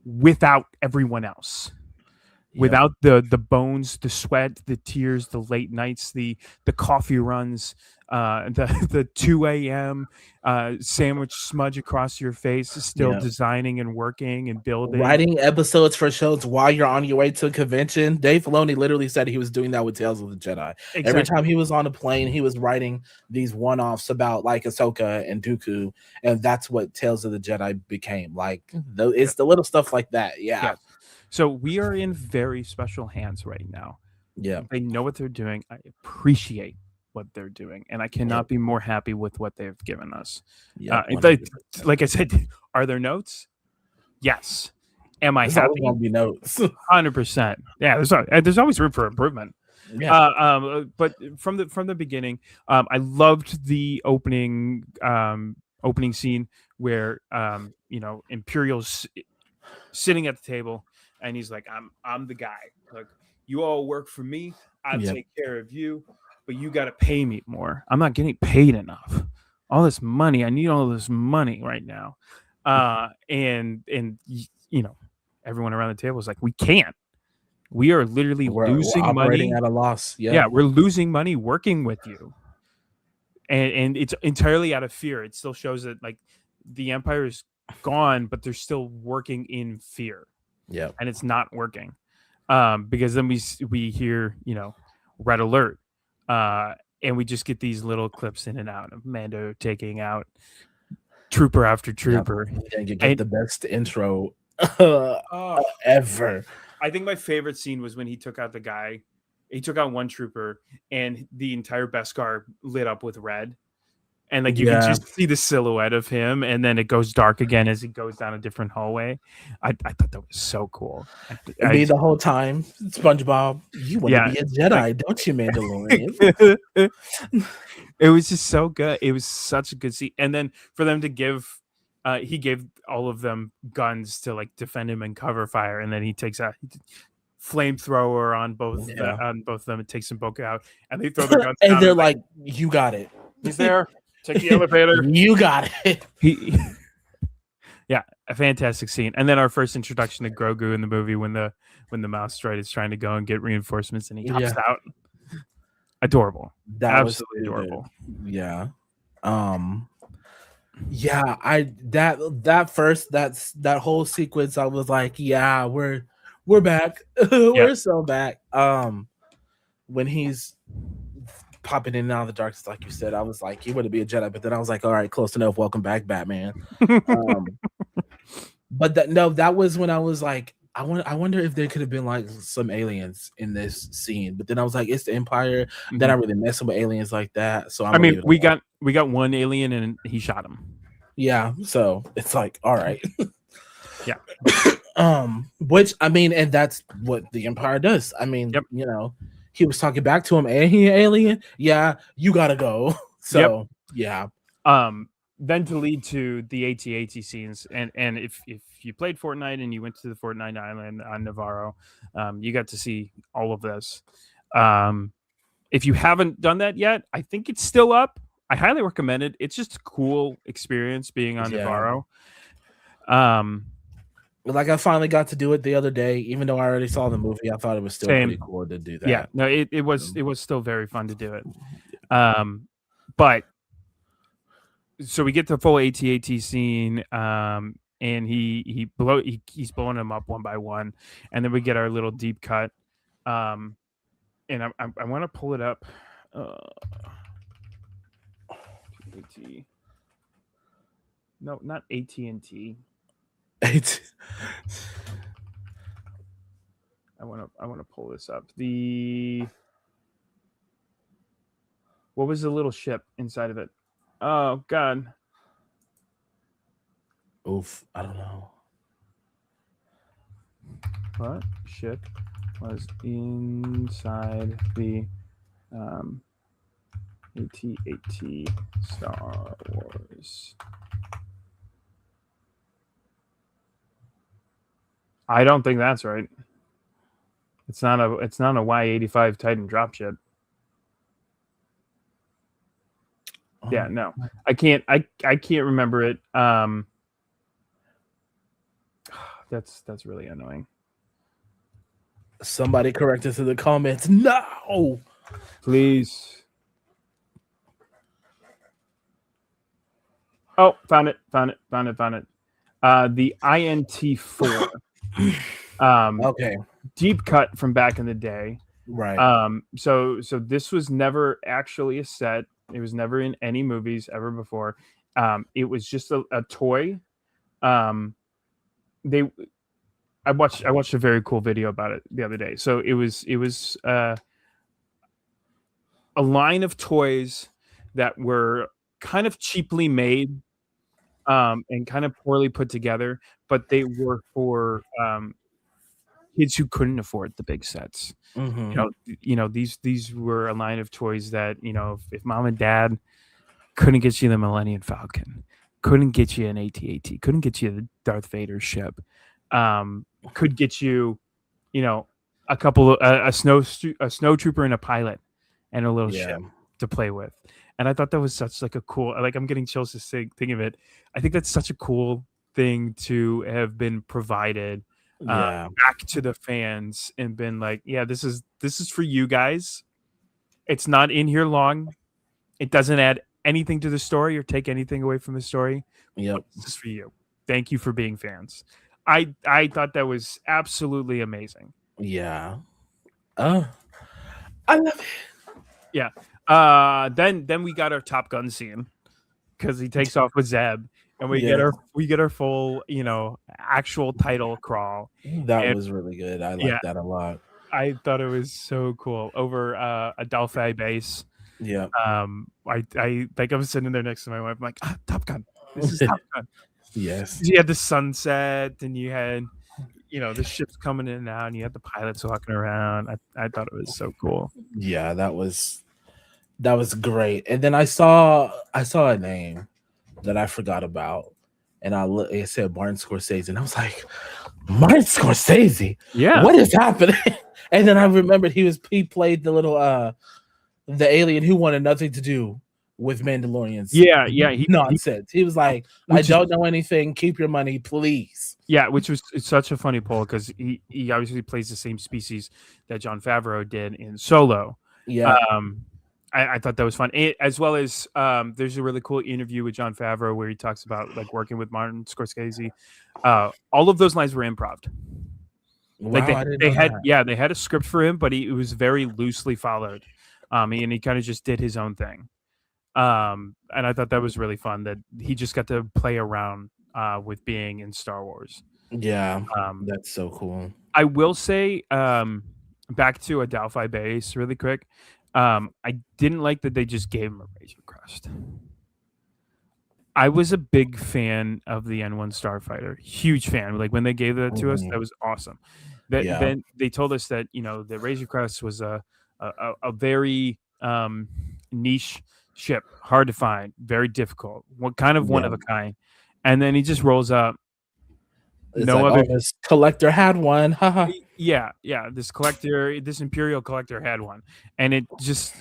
without everyone else. Without the bones, the sweat, the tears, the late nights, the coffee runs, the 2 a.m. Sandwich smudge across your face, still Yep. designing and working and building. Writing episodes for shows while you're on your way to a convention. Dave Filoni literally said he was doing that with Tales of the Jedi. Every Exactly. time he was on a plane, he was writing these one-offs about like Ahsoka and Dooku, and that's what Tales of the Jedi became. Like it's the little stuff like that. Yeah. Yeah. So we are in very special hands right now. Yeah. They know what they're doing. I appreciate what they're doing, and I cannot be more happy with what they've given us. Yeah. Like I said, are there notes? Yes. Am I There's always happy? gonna be notes. 100%. Yeah, there's always room for improvement. Yeah. But from the beginning, I loved the opening scene where Imperial's sitting at the table, and he's like, I'm the guy. Like, you all work for me, I Yep. take care of you, but you got to pay me more. I'm not getting paid enough. All this money, I need all this money right now. And everyone around the table is like, we can't. We are literally We're losing operating money. at a loss. Yeah, we're losing money working with you. And it's entirely out of fear. It still shows that like the Empire is gone, but they're still working in fear. Yeah. And it's not working. Because then we hear, red alert. And we just get these little clips in and out of Mando taking out trooper after trooper. And you get the best intro ever. I think my favorite scene was when he took out the guy. He took out one trooper, and the entire Beskar lit up with red. And like you can just see the silhouette of him, and then it goes dark again as he goes down a different hallway. I thought that was so cool. Me the whole time, SpongeBob, you want to be a Jedi, don't you, Mandalorian? It was just so good. It was such a good scene. And then for them to give, he gave all of them guns to like defend him and cover fire, and then he takes out flamethrower on both of them. It takes them both out, and they throw their guns and down they're like, "You got it." He's there. Take the elevator. You got it. Yeah, a fantastic scene. And then our first introduction to Grogu in the movie when the mouse droid is trying to go and get reinforcements, and he hops out. Adorable. Absolutely adorable. Yeah. Yeah, that whole sequence, I was like, yeah, we're back. We're so back. When he's popping in and out of the darkness, like you said, I was like, he wouldn't be a Jedi, but then I was like, all right, close enough. Welcome back, Batman. But that was when I was like, I wonder if there could have been like some aliens in this scene, but then I was like, it's the Empire. They're Mhm. not really messing with aliens like that, so I'm I gonna mean, leave it we alone. got one alien and he shot him. Yeah, so it's like, all right. Yeah. Which I mean, and that's what the Empire does. I mean, Yep. you know, he was talking back to him, and he an alien. Yeah, you gotta go. Yep. So yeah, Then to lead to the AT-AT scenes, and if you played Fortnite and you went to the Fortnite Island on Navarro, you got to see all of this. If you haven't done that yet, I think it's still up. I highly recommend it. It's just a cool experience being on yeah. Navarro. Um, Like I finally got to do it the other day, even though I already saw the movie. I thought it was still pretty Same. cool to do Yeah, that. no, it was still very fun to do it. But so we get the full AT-AT scene, and he's blowing them up one by one, and then we get our little deep cut. And I want to pull it up. AT. No, not AT&T. It's I want to pull this up. What was the little ship inside of it? Oh God. oof. I don't know. What ship was inside the AT-AT Star Wars? I don't think that's right. It's not a Y-85 Titan dropship. Yeah, no. I can't remember it. That's really annoying. Somebody correct us in the comments. No. Please. Oh, found it. The INT-4. Okay. Deep cut from back in the day. Right. So this was never actually a set. It was never in any movies ever before. It was just a toy. I watched a very cool video about it the other day. So it was a line of toys that were kind of cheaply made, and kind of poorly put together, but they were for kids who couldn't afford the big sets. Mm-hmm. These were a line of toys that, if mom and dad couldn't get you the Millennium Falcon, couldn't get you an AT-AT, couldn't get you the Darth Vader ship, could get you, a couple of a snowtrooper and a pilot and a little ship to play with. And I thought that was such like a cool, like I'm getting chills just think of it. I think that's such a cool thing to have been provided back to the fans and been like, yeah, this is for you guys. It's not in here long. It doesn't add anything to the story or take anything away from the story. Yep. This is for you. Thank you for being fans. I thought that was absolutely amazing. Yeah. I love it. Yeah. Then we got our Top Gun scene because he takes off with Zeb, and we get our full, actual title crawl. That was really good. I like that a lot. I thought it was so cool over a Delphi base. Yeah. I like I was sitting there next to my wife. I'm like, Top Gun. This is Top Gun. Yes. You had the sunset, and you had, the ships coming in and out, and you had the pilots walking around. I thought it was so cool. Yeah, that was great. And then I saw a name that I forgot about, and it said Martin Scorsese, and I was like, Martin Scorsese? Yeah. What is happening? And then I remembered he played the little the alien who wanted nothing to do with Mandalorians. Yeah, nonsense. He was like, I don't know anything. Keep your money, please. Yeah, which was such a funny poll because he obviously plays the same species that Jon Favreau did in Solo. Yeah. I thought that was fun, as well as there's a really cool interview with Jon Favreau where he talks about like working with Martin Scorsese. All of those lines were improv. Wow, like they had a script for him, but it was very loosely followed, and he kind of just did his own thing. And I thought that was really fun that he just got to play around with being in Star Wars. Yeah, Um, that's so cool. I will say, back to a Delphi base really quick. I didn't like that they just gave him a Razor Crest. I was a big fan of the N1 Starfighter, huge fan. Like when they gave that to us, Mhm. that was awesome. That Yeah, then they told us that the Razor Crest was a very niche ship, hard to find, very difficult, what kind of one yeah. of a kind. And then he just rolls up. It's No like, other oh, this collector had one. Haha. Yeah, yeah, this Imperial collector had one, and it just,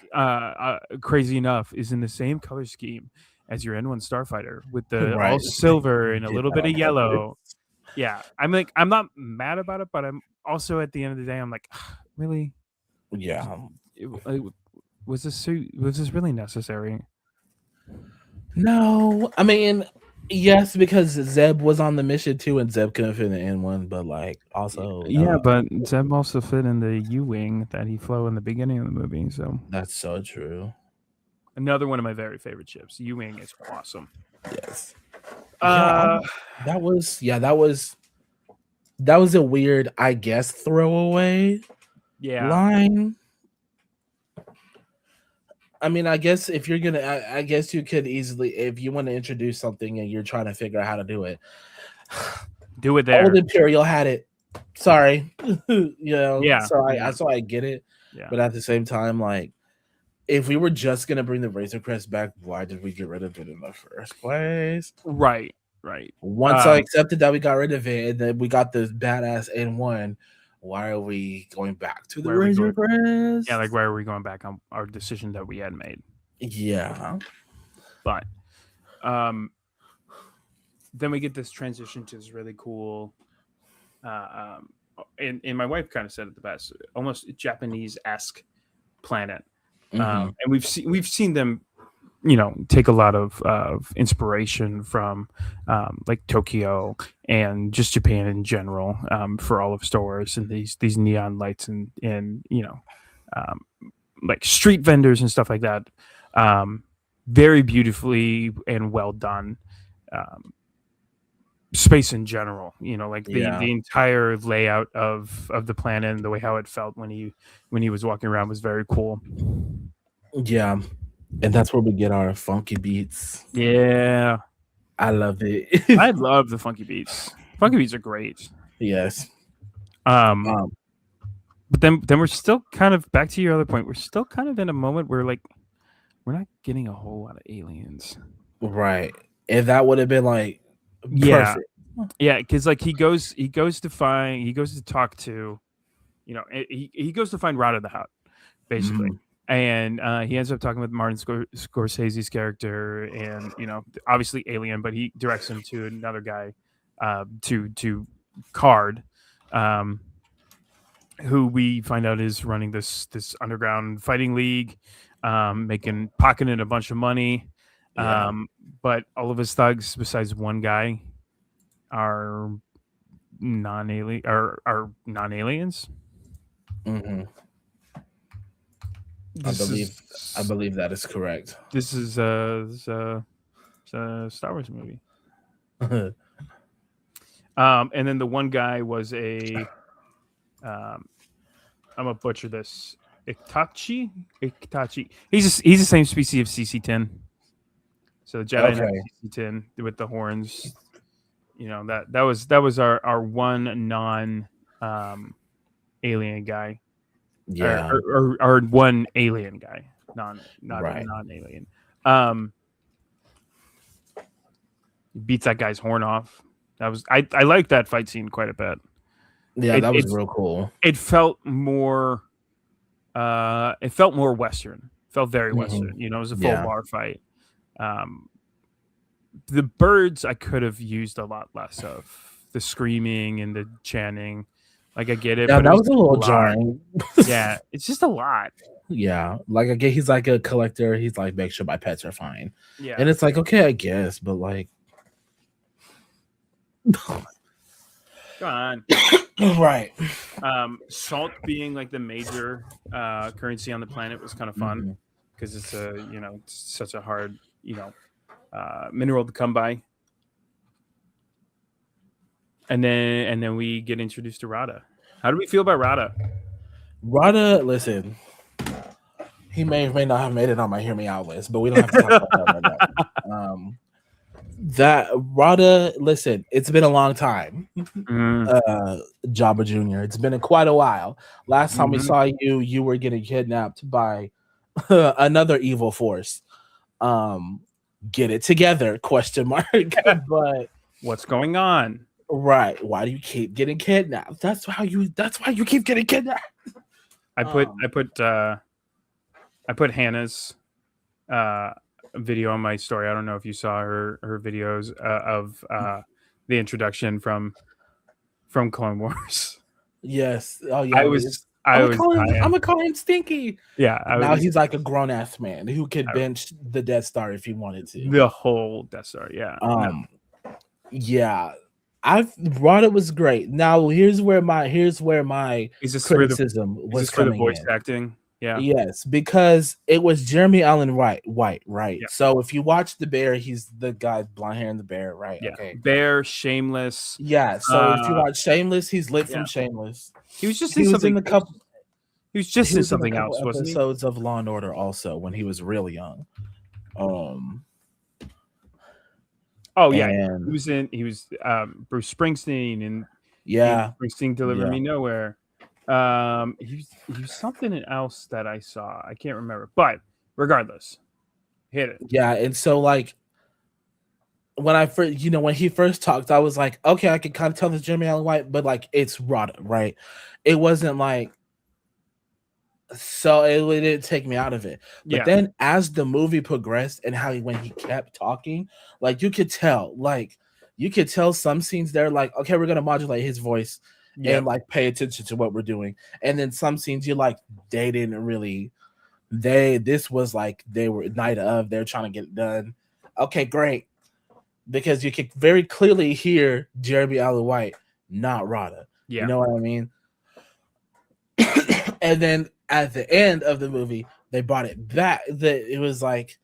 crazy enough, is in the same color scheme as your N1 Starfighter with the all Right. They silver and a did little that bit of on purpose. yellow. Yeah, I'm not mad about it, but I'm also at the end of the day, I'm like, "Really? Yeah. Was this really necessary?" No, I mean, yes, because Zeb was on the mission too, and Zeb couldn't fit in the N1, but like also, Yeah, but Zeb also fit in the U-wing that he flew in the beginning of the movie, so that's so true. another one of my very favorite ships. U-wing is awesome. Yes. Yeah, Uh, that was a weird, I guess, throwaway yeah. line. I mean, I guess if you're gonna, I guess you could easily, if you want to introduce something and you're trying to figure out how to do it. Do it Old there. Imperial had it. Sorry, Yeah, so yeah, I get it, yeah. but at the same time, like, if we were just gonna bring the Razor Crest back, why did we get rid of it in the first place? Right, right. Once I accepted that we got rid of it and then we got this badass N1, why are we going back to the Where are we Razor going? Yeah, like Crest? where are we going back on our decision that we had made? Yeah. But um, then we get this transition to this really cool. And my wife kind of said it the best, almost Japanese esque planet. Hmm. And we've seen them, take a lot of inspiration from like Tokyo and just Japan in general, for all of stores and these neon lights and um, like street vendors and stuff like that. Um, Very beautifully and well done. Um, Space in general, like Yeah. the entire layout of the planet and the way how it felt when he was walking around was very cool. Yeah. And that's where we get our funky beats. Yeah, I love it. I love the funky beats. Funky beats are great. Yes. Um, Um, but then we're still kind of back to your other point. We're still kind of in a moment where like we're not getting a whole lot of aliens. right. And that would have been like Yeah, perfect. yeah, because like he goes to talk to, he goes to find Rod of the Hut basically. Mhm. And he ends up talking with Martin Scorsese's character, and obviously alien, but he directs him to another guy, to Card, um, who we find out is running this underground fighting league, pocketing a bunch of money. Yeah. Um, but all of his thugs, besides one guy, are are non-aliens. Hmm. This I is believe that is correct. a Star Wars movie. And then the one guy was um, I'm gonna butcher this. Iktachi. He's the same species of CC10. So the Jedi Knight Okay. CC10 with the horns. That was our one non alien guy, or, Yeah. or, or our one alien guy, not a Right. non alien. Um, Beats that guy's horn off. I like that fight scene quite a bit. Yeah, It that was it's real cool. it felt more Western. Felt very Hmm. Western. It was a full Yeah. bar fight. Um, the birds I could have used a lot less of. The screaming and the chanting. Like I get it, Yeah, but it that was was a just a little lot. jarring. Yeah, it's just a lot. Yeah, like I get he's like a collector. He's like, make sure my pets are fine, Yeah. and it's like, okay, I guess, but like, Go on. right. Salt being like the major currency on the planet was kind of fun Mhm. because it's such a hard mineral to come by. and then we get introduced to Rada. How do we feel about Rada? Rada, listen, he may or may not have made it on my hear me out list, but we don't have to talk about that right now. That Rada, listen, it's been a long time. Jabba Jr. It's been quite a while. Last time we saw you, you were getting kidnapped by another evil force. Get it together? Question mark. But what's going on? Right. Why do you keep getting kidnapped? That's why you keep getting kidnapped. I put Hannah's video on my story. I don't know if you saw her videos of the introduction from Clone Wars. Yes. Oh yeah. I'm gonna call him Stinky. Yeah. Now he's like a grown ass man who could bench the Death Star if he wanted to. The whole Death Star. Yeah. Yeah. Rada was great. Now here's where my criticism was coming for the voice acting. Yeah. Yes, because it was Jeremy Allen White, right? Yeah. So if you watch The Bear, he's the guy blonde hair in The Bear, right? Yeah. Okay. Bear, Shameless. Yeah. So if you watch Shameless, he's lit from Shameless. He was just in something. He was just in something else, wasn't he? Episodes of Law and Order also when he was real young. Oh yeah, he was Bruce Springsteen and Springsteen Deliver Me Nowhere. He was something else that I saw. I can't remember, but regardless, hit it. Yeah, and so like when I first, when he first talked, I was like, okay, I could kind of tell this Jeremy Allen White, but like it's Rada, right? It wasn't like. So it didn't take me out of it. But then as the movie progressed and when he kept talking, like you could tell some scenes there, like, okay, we're gonna modulate his voice and like pay attention to what we're doing. And then some scenes you're like, they didn't really this was like they were night of, they're trying to get it done. Okay, great. Because you could very clearly hear Jeremy Allen White, not Rada. Yeah. You know what I mean? And then at the end of the movie, they brought it back. It was like,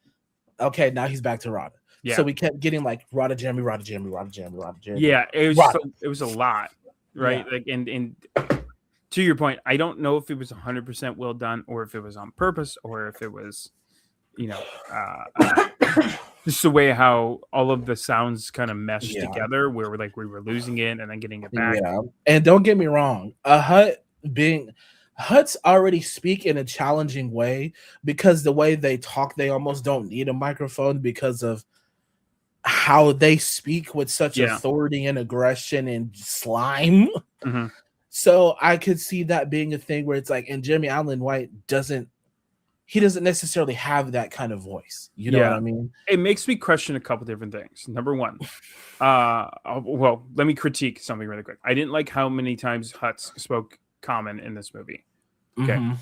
okay, now he's back to Rada. Yeah. So we kept getting like Rada Jeremy, Rada Jeremy, Rada Jeremy, Rada Jeremy. Yeah, it was a lot, right? Yeah. Like, and to your point, I don't know if it was 100% well done, or if it was on purpose, or if it was, just the way how all of the sounds kind of meshed together, where we were losing it and then getting it back. Yeah, and don't get me wrong, Huts already speak in a challenging way because the way they talk, they almost don't need a microphone because of how they speak with such authority and aggression and slime. Mm-hmm. So I could see that being a thing where it's like, and Jeremy Allen White doesn't necessarily have that kind of voice. You know what I mean? It makes me question a couple different things. Number one, well, let me critique something really quick. I didn't like how many times Huts spoke common in this movie. Okay,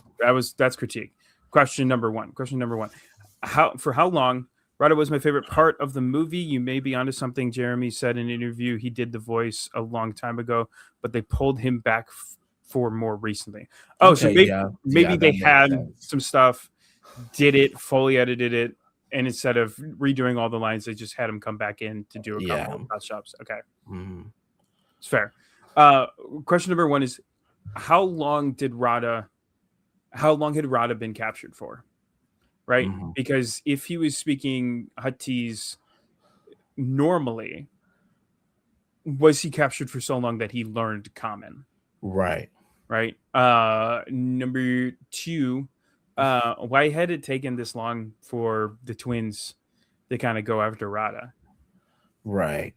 that's critique. Question number one. For how long? Rada was my favorite part of the movie. You may be onto something. Jeremy said in an interview he did the voice a long time ago, but they pulled him back for more recently. Oh, okay, so maybe they had some stuff, did it, fully edited it, and instead of redoing all the lines, they just had him come back in to do a couple of touch ups. Okay, it's fair. Question number one is, how long had Rada been captured for? Right? Because if he was speaking Huttese normally, was he captured for so long that he learned common? Right. Number two, why had it taken this long for the twins to kind of go after Rada? Right.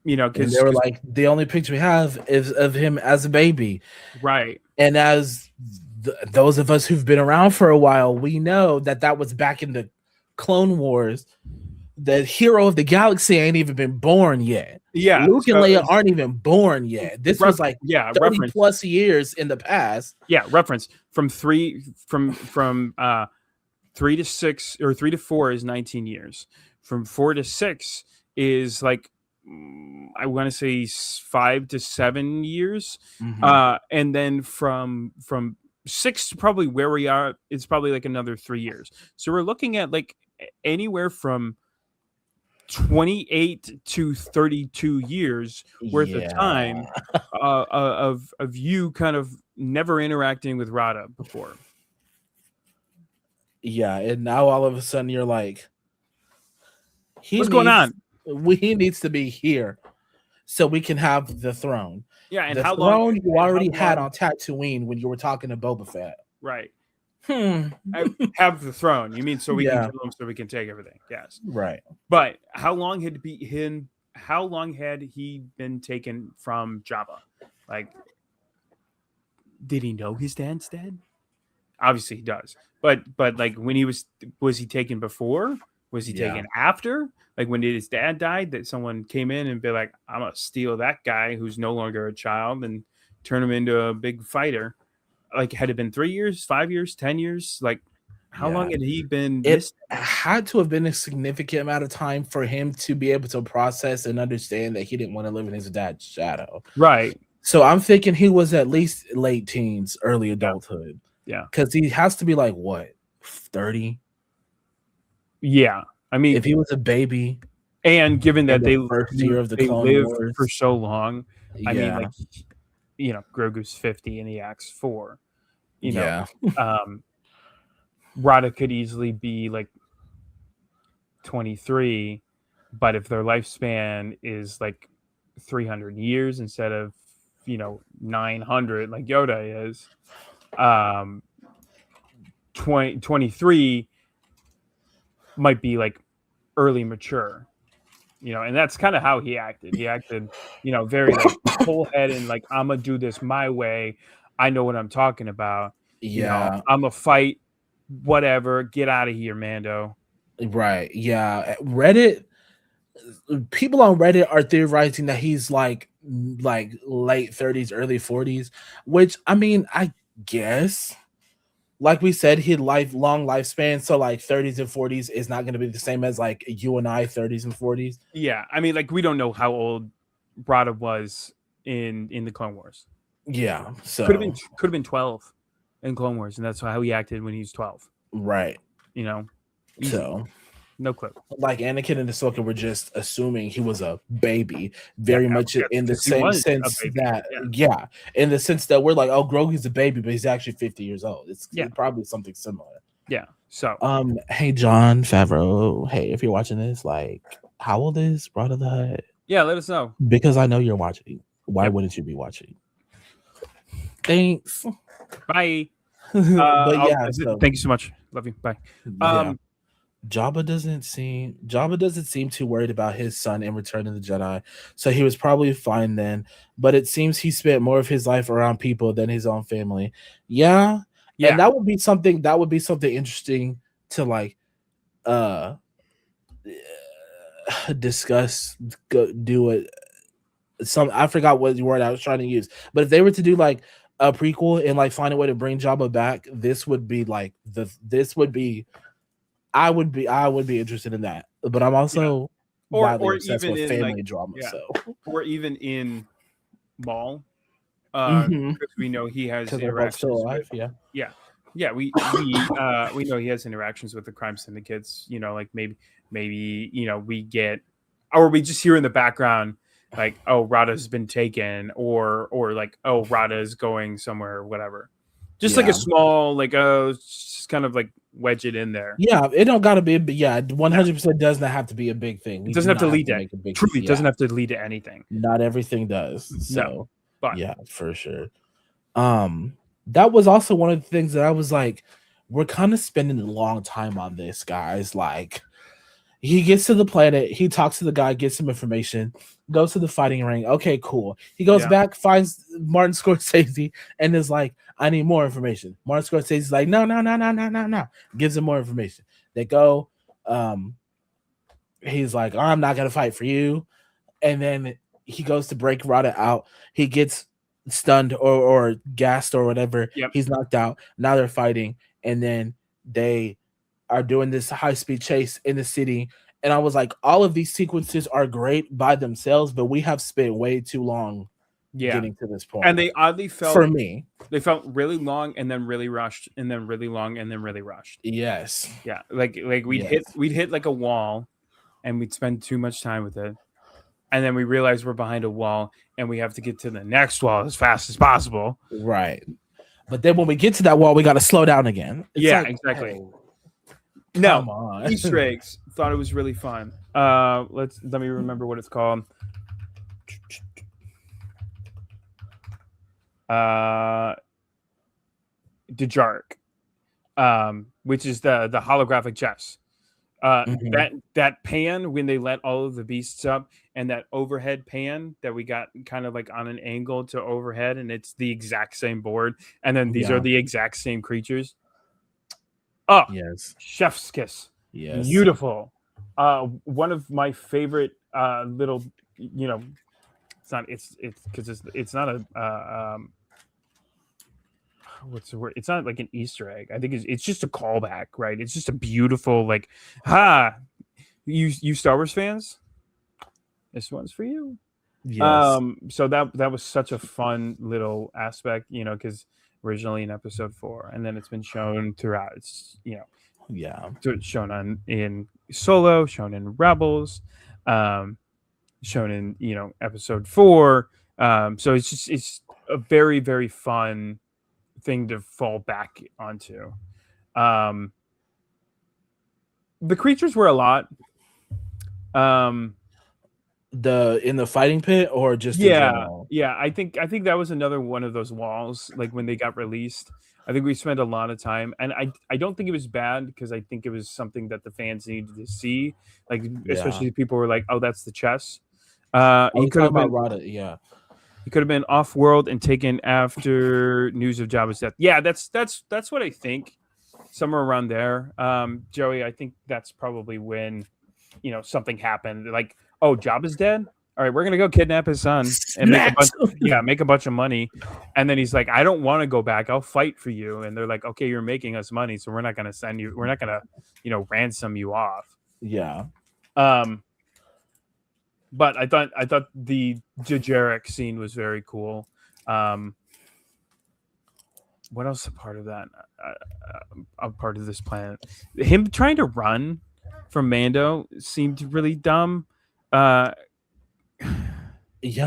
Because they were like, the only picture we have is of him as a baby. Right. And as those of us who've been around for a while, we know that was back in the Clone Wars. The hero of the galaxy ain't even been born yet. Yeah. Luke and Leia aren't even born yet. This was like 30 plus years in the past. Yeah. Reference from 3 to 6 or 3 to 4 is 19 years. From 4 to 6 is like, I want to say 5 to 7 years. And then from 6 to probably where we are, it's probably like another 3 years. So we're looking at like anywhere from 28 to 32 years worth of Yeah. time of you kind of never interacting with Rada before. Yeah, and now all of a sudden you're like, he What's going needs on? he needs to be here so we can have the throne. Yeah, and The how long? throne you And how already had long? on Tatooine when you were talking to Boba Fett. Right. Hmm. I have the throne. You mean so we can Yeah. kill him, so we can take everything? Yes. Right. But how long had be him? How long had he been taken from Jabba? Like, did he know his dad's dead? Obviously, he does. But like, when he was he taken before? Was he Yeah. taken after? Like, when his dad died, that someone came in and be like, "I'm gonna steal that guy who's no longer a child and turn him into a big fighter." Like, had it been 3 years, 5 years, 10 years? Like, how long Yeah. had he been It missed? had to have been a significant amount of time for him to be able to process and understand that he didn't want to live in his dad's shadow. Right. So I'm thinking he was at least late teens, early Yeah. adulthood. Yeah. Because he has to be like what, 30? Yeah. I mean, If he was a baby and given in that the first year of the Clone live for Wars, so long, I mean, yeah, like, Grogu's 50 and he acts 4. yeah, Um, Rada could easily be like 23, but if their lifespan is like 300 years instead of 900 like Yoda is, um 23 might be like early mature, and that's kind of how he acted. He acted, very like full head and like, I'm gonna do this my way. I know what I'm talking about. yeah, I'm gonna fight, whatever. Get out of here, Mando. right, yeah. Reddit people on Reddit are theorizing that he's like late 30s, early 40s, which I mean, I guess. Like we said, he had long lifespan, so like 30s and 40s is not going to be the same as like you and I 30s and 40s. Yeah, I mean, like, we don't know how old Rada was in the Clone Wars. Yeah, Could have so been 12 in Clone Wars, and that's how he acted when he was 12. right, Easy, so no clue. like Anakin and Ahsoka were just assuming he was a baby, Yeah, very much in the because he same was a sense baby. that Yeah, yeah, in the sense that we're like, oh, Grogu's a baby, but he's actually 50 years old. It's yeah, probably something similar. yeah. So, Hey John Favreau, hey, if you're watching this, like, how old is Brother the Hut? yeah, let us know. Because I know you're watching. Why Yep. wouldn't you be watching? Thanks. Bye. But yeah, Thank you so much. Love you. Bye. yeah. Jabba doesn't seem too worried about his son in Return of the Jedi, so he was probably fine then. But it seems he spent more of his life around people than his own family. Yeah, Yeah, and that would be something. That would be something interesting to like, discuss. Do it. I forgot what word I was trying to use, but if they were to do like a prequel and like find a way to bring Jabba back, this would be like I would be interested in that. But I'm also wildly obsessed even with in family like, drama. yeah, So or even in Maul, because because we know he has they're both still interactions with. alive. Yeah. Yeah, we know he has interactions with the crime syndicates. Like, maybe we get, or we just hear in the background like, oh, Rada's been taken, or like, oh, Rada is going somewhere, or whatever. Just like a small, like, just kind of like wedge it in there. Yeah, it don't gotta be, but yeah, 100% does not have to be a big thing. It doesn't have to lead to make a big truly. It doesn't have to lead to anything. Not everything does. So No, but yeah, for sure. That was also one of the things that I was like, we're kind of spending a long time on this, guys. Like, he gets to the planet, he talks to the guy, gets some information, goes to the fighting ring. Okay, cool. He goes back, finds Martin Scorsese, and is like, I need more information. Martin Scorsese's like, no. Gives him more information. They go, he's like, oh, I'm not gonna fight for you. And then he goes to break Rada out. He gets stunned or gassed or whatever. Yep. He's knocked out. Now they're fighting, and then they are doing this high-speed chase in the city. And I was like, all of these sequences are great by themselves, but we have spent way too long getting to this point. And they oddly felt, for me, they felt really long and then really rushed, and then really long and then really rushed. Yes. Yeah, like we'd hit like a wall, and we'd spend too much time with it, and then we realize we're behind a wall and we have to get to the next wall as fast as possible. Right. But then when we get to that wall, we got to slow down again. It's Yeah, like, exactly. hey, No, come on. Easter eggs. Thought it was really fun. Let me remember what it's called. Dejark, which is the holographic chess. That pan when they let all of the beasts up, and that overhead pan that we got kind of like on an angle to overhead, and it's the exact same board, and then these are the exact same creatures. Oh, Yes. chef's kiss. Yes. Beautiful. One of my favorite little, it's because it's not a what's the word? It's not like an Easter egg. I think it's just a callback, right? It's just a beautiful like, you Star Wars fans, this one's for you. Yes. So that was such a fun little aspect, because originally in episode 4, and then it's been shown throughout. It's Yeah. so it's shown in Solo, shown in Rebels, shown in episode 4. So it's a very, very fun thing to fall back onto. The creatures were a lot. In the fighting pit, or just in general? Yeah. I think that was another one of those walls. Like when they got released, I think we spent a lot of time, and I don't think it was bad, because I think it was something that the fans needed to see. Like especially people were like, "Oh, that's the chess." He could have been. Yeah. He could have been off-world and taken after news of Jabba's death. Yeah, that's what I think. Somewhere around there, Joey. I think that's probably when something happened. Like, oh, Jabba's dead. All right, we're gonna go kidnap his son and make a bunch of money. And then he's like, I don't want to go back. I'll fight for you. And they're like, okay, you're making us money, so we're not gonna send you. We're not gonna ransom you off. Yeah. But I thought the Jajaric scene was very cool. What else is a part of that? A part of this planet. Him trying to run from Mando seemed really dumb. Yeah,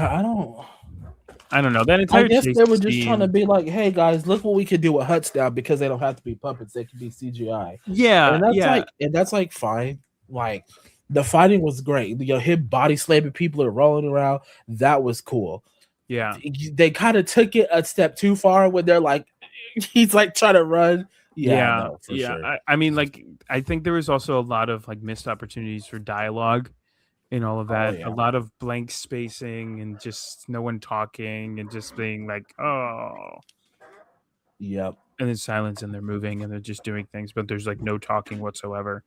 I don't know. That entire I guess they were just scene, trying to be like, hey guys, look what we could do with Huts now, because they don't have to be puppets, they can be CGI. Yeah. And that's like fine. Like, the fighting was great. Him body slamming people and rolling around, that was cool. Yeah. They kind of took it a step too far when they're like, he's like trying to run. Yeah. No, for sure. I mean, like, I think there was also a lot of like missed opportunities for dialogue in all of that. A lot of blank spacing and just no one talking and just being like, oh. Yep. And then silence, and they're moving and they're just doing things, but there's like no talking whatsoever.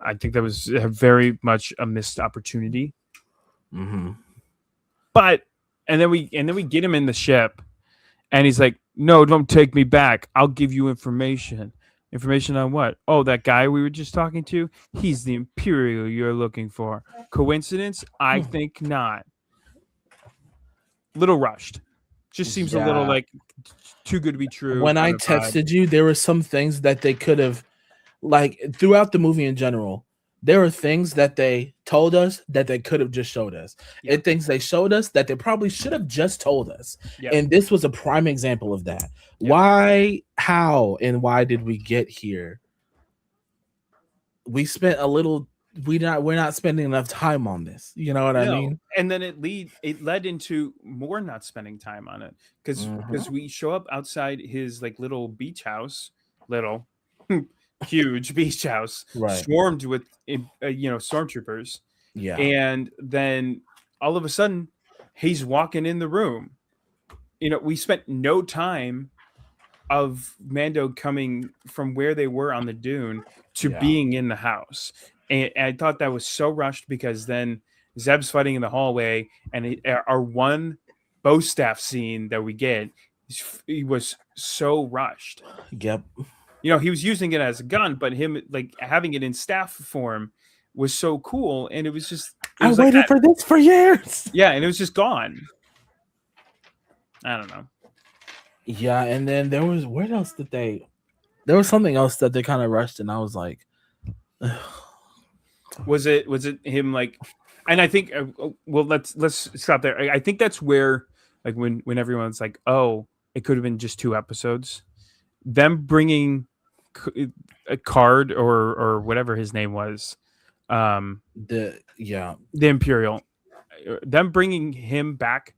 I think that was very much a missed opportunity. But and then we get him in the ship, and he's like, "No, don't take me back. I'll give you information. Information on what? Oh, that guy we were just talking to. He's the Imperial you're looking for. Coincidence? I think not. Little rushed. Just seems a little like too good to be true." When I texted you, there were some things that they could have. Like, throughout the movie in general, there are things that they told us that they could have just showed us, and things they showed us that they probably should have just told us. And this was a prime example of that. Why, how, and why did we get here? We spent a little. We're not spending enough time on this. You know what I mean? And then it led into more not spending time on it, because we show up outside his like little beach house, huge beach house, swarmed with stormtroopers. Yeah. And then all of a sudden he's walking in the room. We spent no time of Mando coming from where they were on the dune to being in the house. And I thought that was so rushed, because then Zeb's fighting in the hallway, and our one bow staff scene that we get, he was so rushed. Yep. He was using it as a gun, but him like having it in staff form was so cool, and it was just. I waited for this for years. Yeah, and it was just gone. I don't know. Yeah, and then there was There was something else that they kind of rushed, and I was like, ugh. Was it him like? And I think well, let's stop there. I think that's where like when everyone's like, oh, it could have been just 2 episodes. Them bringing a card or whatever his name was, The the Imperial, them bringing him back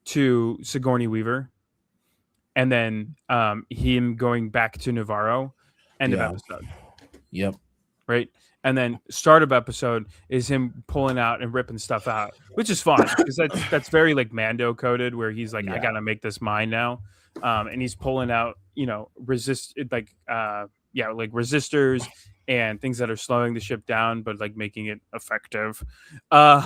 to Sigourney Weaver, and then him going back to Navarro, end of episode. Yep. Right. And then start of episode is him pulling out and ripping stuff out, which is fun because that's very like Mando coded, where he's like, I gotta make this mine now. And he's pulling out, like resistors and things that are slowing the ship down, but like making it effective. And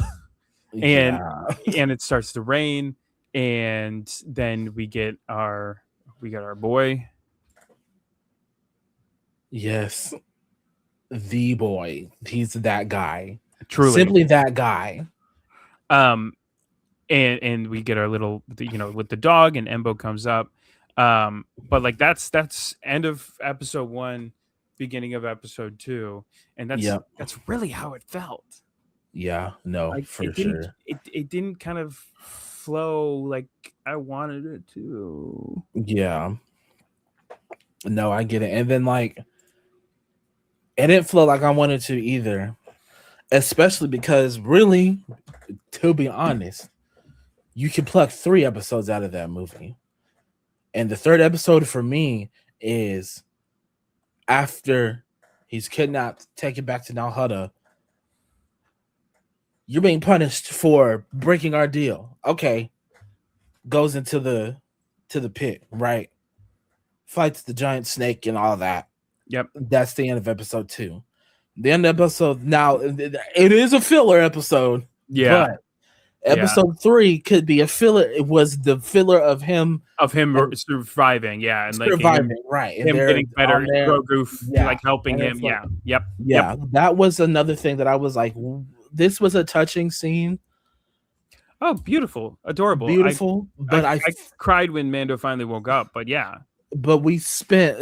it starts to rain, and then we get our boy. Yes. The boy. He's that guy. Truly. Simply that guy. And we get our little, with the dog, and Embo comes up. But like that's end of episode 1, beginning of episode 2, and that's really how it felt. Yeah, no, like, for sure. It didn't kind of flow like I wanted it to. Yeah. No, I get it. And then like it didn't flow like I wanted to either. Especially because really, to be honest, you can pluck 3 episodes out of that movie. And the 3rd episode for me is after he's kidnapped, taken back to Nal Hutta. You're being punished for breaking our deal. Okay. Goes into the pit, right? Fights the giant snake and all that. Yep. That's the end of episode 2. The end of episode, now it is a filler episode. Yeah. But episode 3 could be a filler. It was the filler of him surviving, and surviving, like right? Him getting better, Grogu like helping him. Like, yep. That was another thing that I was like, this was a touching scene. Oh, beautiful, adorable, beautiful. I cried when Mando finally woke up. But yeah, but we spent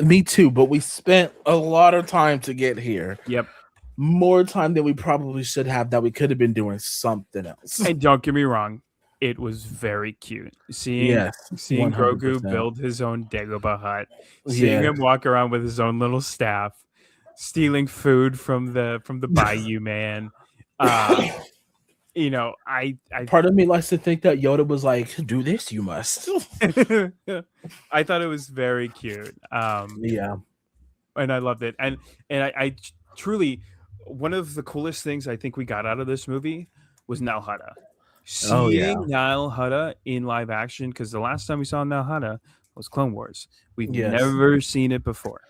a lot of time to get here. Yep. More time than we probably should have, that we could have been doing something else. And don't get me wrong, it was very cute. Seeing 100%. Grogu build his own Dagobah hut, seeing him walk around with his own little staff, stealing food from the Bayou man. I part of me likes to think that Yoda was like, do this, you must. I thought it was very cute. And I loved it. And I truly, one of the coolest things I think we got out of this movie was Nal Hutta. Seeing Nal Hutta in live action, because the last time we saw Nal Hutta was Clone Wars. We've never seen it before.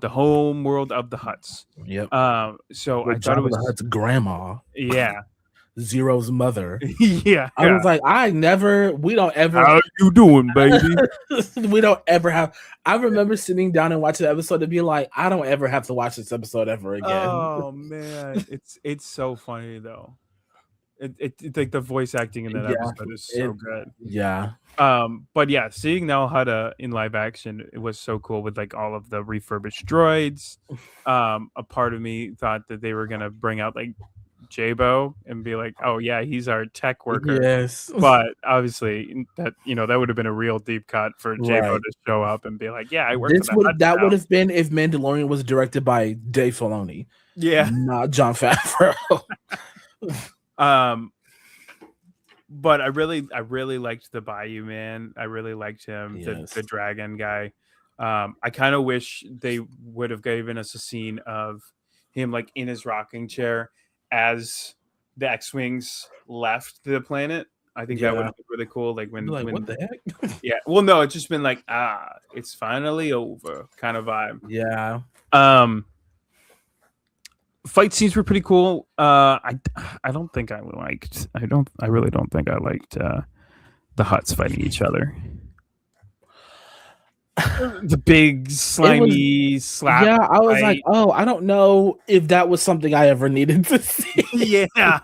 The home world of the Hutts. Yep. So I thought it was the Hutt's grandma. Yeah. Zero's mother. I was like, we don't ever. How you doing, baby? We don't ever have. I remember sitting down and watching the episode to be like, I don't ever have to watch this episode ever again. Oh man, it's so funny though. It like the voice acting in that episode is so good. Yeah. But yeah, seeing Nal Hutta in live action, it was so cool with like all of the refurbished droids. A part of me thought that they were gonna bring out like Jabo and be like, oh yeah, he's our tech worker. Yes. But obviously that that would have been a real deep cut for Jabo to show up and be like, yeah, I work for that would have been if Mandalorian was directed by Dave Filoni. Yeah. Not Jon Favreau. But I really liked the Bayou man. I really liked him, the dragon guy. I kind of wish they would have given us a scene of him like in his rocking chair as the X-Wings left the planet. I think that would have been really cool. Like when what the heck? Yeah. Well, no, it's just been like, it's finally over kind of vibe. Yeah. Fight scenes were pretty cool. I don't think I liked. I really don't think I liked the Hutts fighting each other. The big slimy slap. Yeah, I was like, I don't know if that was something I ever needed to see. Yeah,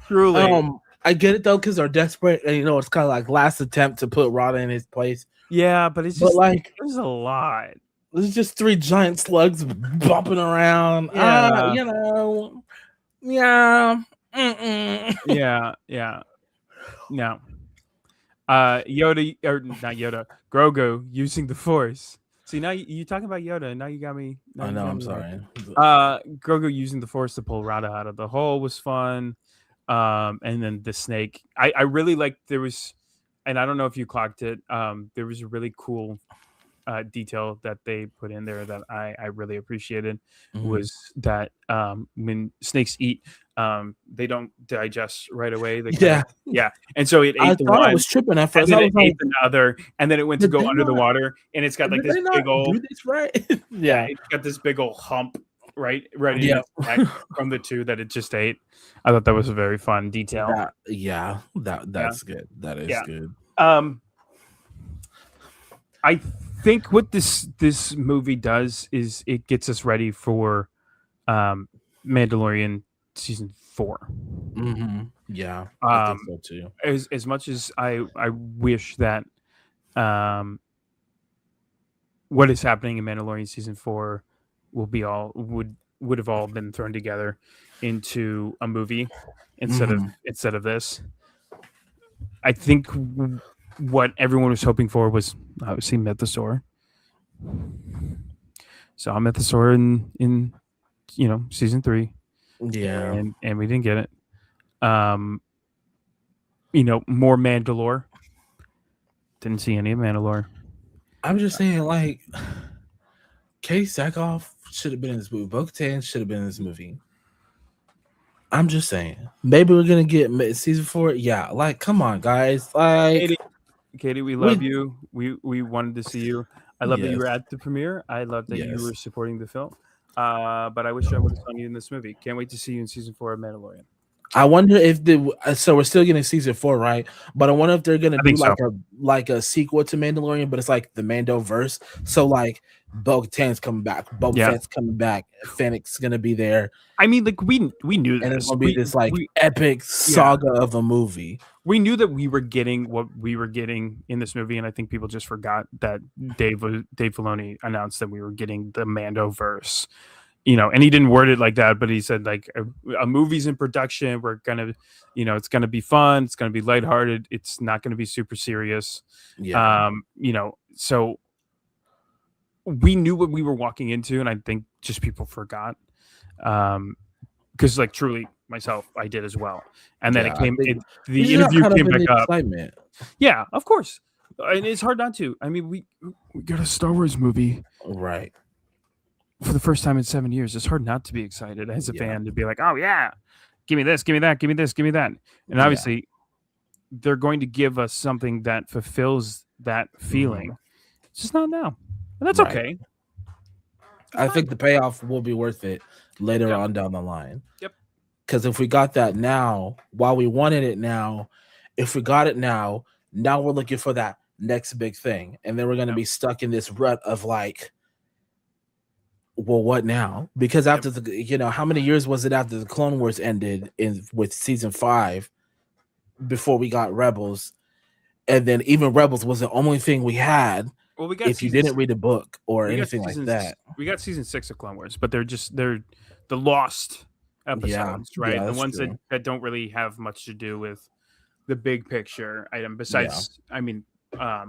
truly. I get it though, because they're desperate, and it's kind of like last attempt to put Rada in his place. Yeah, but it's just like there's a lot. There's just 3 giant slugs bumping around. Yeah. Mm-mm. Yeah, yeah. No. Yoda or not Yoda, Grogu using the Force. See, now you talking about Yoda, and now you got me. Now I you know. got I'm me like, sorry. Grogu using the Force to pull Rada out of the hole was fun. And then the snake. I really liked there was, and I don't know if you clocked it. There was a really cool detail that they put in there that I really appreciated Mhm. was that when snakes eat, they don't digest right away. They kind Yeah, of and so it I ate the thought I one, was tripping at and first. then I it was like, ate the other, and then it went to did go they under the not? water, and it's got like Did this they not big old do this right? yeah, Yeah. it's got this big old hump right in Yeah. its neck from the two that it just ate. I thought that was a very fun detail. That Yeah, that's good. That is yeah. good. Um, I think what this movie does is it gets us ready for um Mandalorian season 4. Yeah, I think Um so too. as much as I wish that um what is happening in Mandalorian season 4 will be all would have all been thrown together into a movie Mhm. instead of this. I think what everyone was hoping for was obviously Mythosaur. So I'm Mythosaur in season 3, Yeah. and we didn't get it. Um, more Mandalore. Didn't see any of Mandalore. I'm just saying, like, Kate Sackhoff should have been in this movie. Bo-Katan should have been in this movie. I'm just saying. Maybe we're gonna get season 4. Yeah, like, come on, guys. Like, Katie, Katie, we love we you. We wanted to see you. I love that you yes, were at the premiere. I love that you yes. were supporting the film. But I wish I would have seen you in this movie. Can't wait to see you in season 4 of Mandalorian. I wonder if so we're still getting season 4, right? But I wonder if they're gonna I do think so. like a sequel to Mandalorian, but it's like the Mando verse. So like Bo-Katan's coming back, Boba Yeah. Fett's coming back, Fennec's gonna be there, I mean, like we knew and it's this. gonna be this like We epic yeah. saga of a movie. We knew that we were getting what we were getting in this movie, and I think people just forgot that Dave Filoni announced that we were getting the Mando verse. And he didn't word it like that, but he said like a movie's in production. We're gonna, it's gonna be fun. It's gonna be lighthearted. It's not gonna be super serious. Yeah. So we knew what we were walking into, and I think just people forgot. Because like truly myself, I did as well. And then Yeah. I think we the just got interview caught up came in back the up. excitement. Yeah, of course. And it's hard not to. I mean, we got a Star Wars movie Right. for the first time in 7 years. It's hard not to be excited as a Yeah. fan to be like, oh yeah, give me this, give me that, give me this, give me that. And Yeah. obviously, they're going to give us something that fulfills that feeling. It's just not now, and that's Right. okay. I think the payoff will be worth it later Yep. on down the line. Yep. Because if we got that now, while we wanted it now, if we got it now we're looking for that next big thing. And then we're going to be stuck in this rut of like, well, what now? Because after how many years was it after the Clone Wars ended with season 5 before we got Rebels? And then even Rebels was the only thing we had. Well, we got if you didn't read a book or anything like that. We got season 6 of Clone Wars, but they're the lost episodes, right? Yeah, The ones true. that don't really have much to do with the big picture item. Besides, I mean, I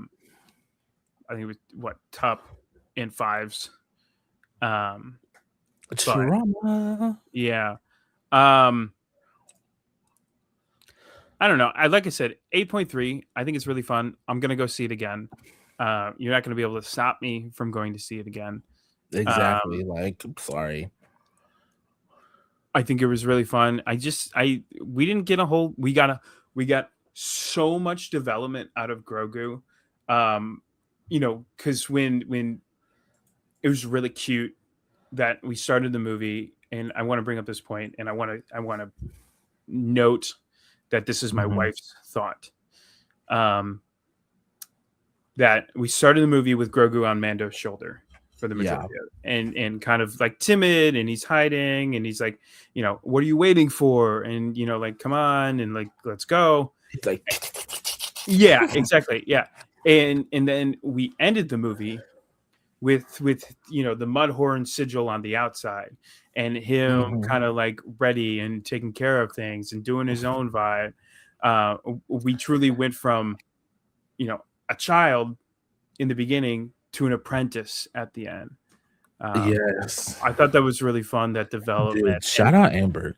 think it was top in 5s. Trauma. Yeah. I don't know. Like I said, 8.3. I think it's really fun. I'm gonna go see it again. You're not gonna be able to stop me from going to see it again. Exactly. I'm sorry. I think it was really fun. We didn't get we got so much development out of Grogu. Because when it was really cute that we started the movie, and I want to bring up this point, and I want to note that this is my wife's thought. That we started the movie with Grogu on Mando's shoulder for the majority of it, and kind of like timid, and he's hiding, and he's like, what are you waiting for? And like, come on, and like, let's go. It's like, yeah, exactly, yeah. And then we ended the movie with the Mudhorn sigil on the outside, and him Mhm. kind of like ready and taking care of things and doing his own vibe. We truly went from a child in the beginning to an apprentice at the end. Yes. I thought that was really fun, that development. Dude, shout out Amber.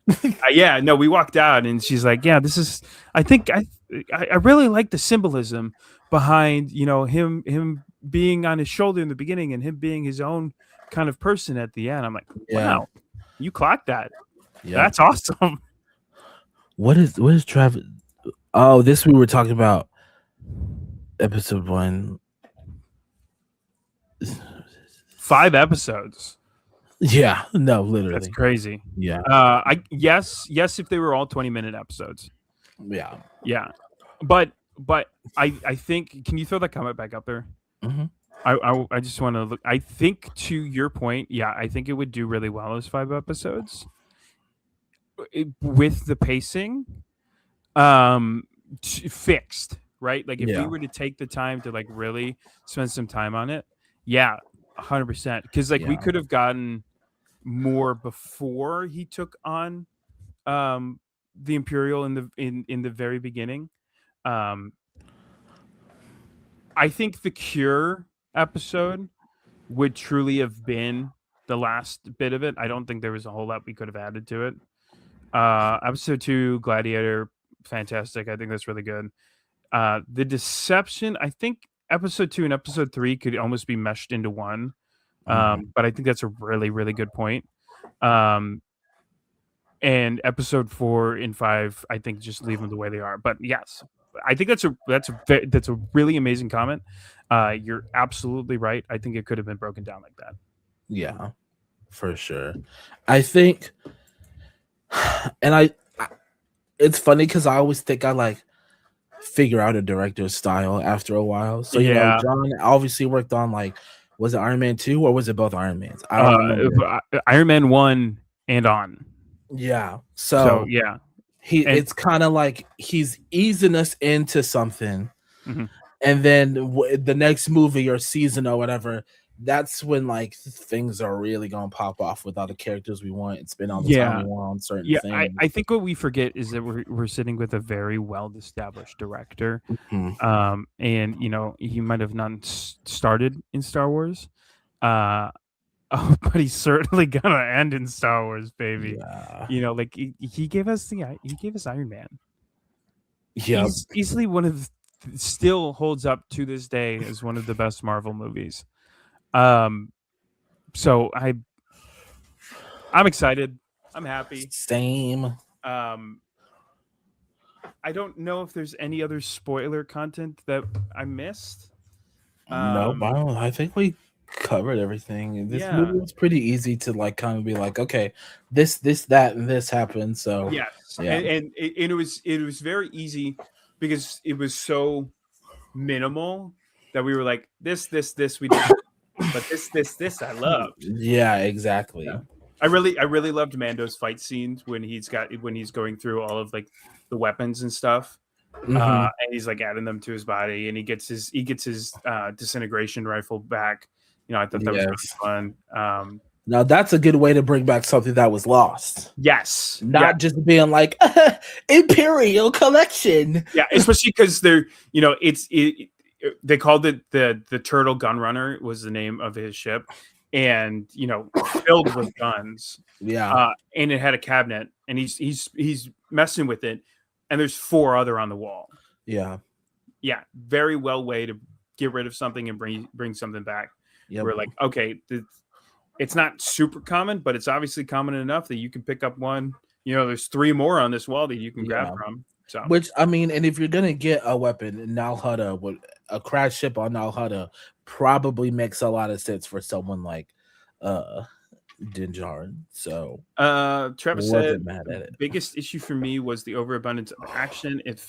Yeah, no, we walked out and she's like, yeah, this is, I think I really like the symbolism behind, him being on his shoulder in the beginning and him being his own kind of person at the end. I'm like, Yeah. wow, you clocked that. Yep. That's awesome. What is Travis? Oh, this we were talking about episode 1. 5 episodes. Yeah, no, That's literally. crazy. Yeah. Yes, if they were all 20-minute episodes. Yeah. Yeah. But I think, can you throw that comment back up there? Mhm. I just want to look. I think, to your point, yeah, I think it would do really well as 5 episodes. With the pacing fixed, right? Like if we Yeah. were to take the time to like really spend some time on it, yeah, 100%. Because like we Yeah. could have gotten more before he took on the Imperial in the very beginning. Um I think the Cure episode would truly have been the last bit of it. I don't think there was a whole lot we could have added to it. Episode 2, Gladiator, fantastic. I think that's really good. The Deception, I think episode 2 and episode 3 could almost be meshed into one. But I think that's a really, really good point. And episode 4 and 5, I think just leave them the way they are. But yes, I think that's a really amazing comment. You're absolutely right. I think it could have been broken down like that. Yeah, for sure. I think, and it's funny because I always think I like figure out a director's style after a while. So Yeah. John obviously worked on was it Iron Man 2 or was it both Iron Mans? I don't remember. Iron Man 1 and on. Yeah. So So yeah. it's kind of like he's easing us into something, Mhm. and then the next movie or season or whatever, that's when like things are really gonna pop off with all the characters we want and spend all the time we want on certain Yeah, things. I think what we forget is that we're sitting with a very well established director. Mhm. And he might have not started in Star Wars. But he's certainly gonna end in Star Wars, baby. Yeah. Like he gave us Iron Man. Yep. He's easily one of still holds up to this day as one of the best Marvel movies. So I'm excited. I'm happy. Same. I don't know if there's any other spoiler content that I missed. No, I think we covered everything. This Yeah. movie was pretty easy to like kind of be like, okay, this, that, and this happened. So Yes, yeah. and it was very easy because it was so minimal that we were like, this we did, but this I loved. Yeah, exactly. Yeah. I really loved Mando's fight scenes when he's going through all of like the weapons and stuff. And he's like adding them to his body, and he gets his disintegration rifle back. I thought that was really fun. Now that's a good way to bring back something that was lost. Yes, not just being like Imperial Collection. Yeah, especially because they're they called it the Turtle Gun Runner was the name of his ship, and filled with guns. Yeah, and it had a cabinet, and he's messing with it, and there's 4 other on the wall. Yeah, very well way to get rid of something and bring something back. Yep. We're like, okay, it's not super common, but it's obviously common enough that you can pick up one. There's 3 more on this wall that you can grab from. So, which I mean, and if you're gonna get a weapon, Nal Hutta, with a crash ship on Nal Hutta, probably makes a lot of sense for someone like Din Djarin. So Travis said the biggest issue for me was the overabundance of action. It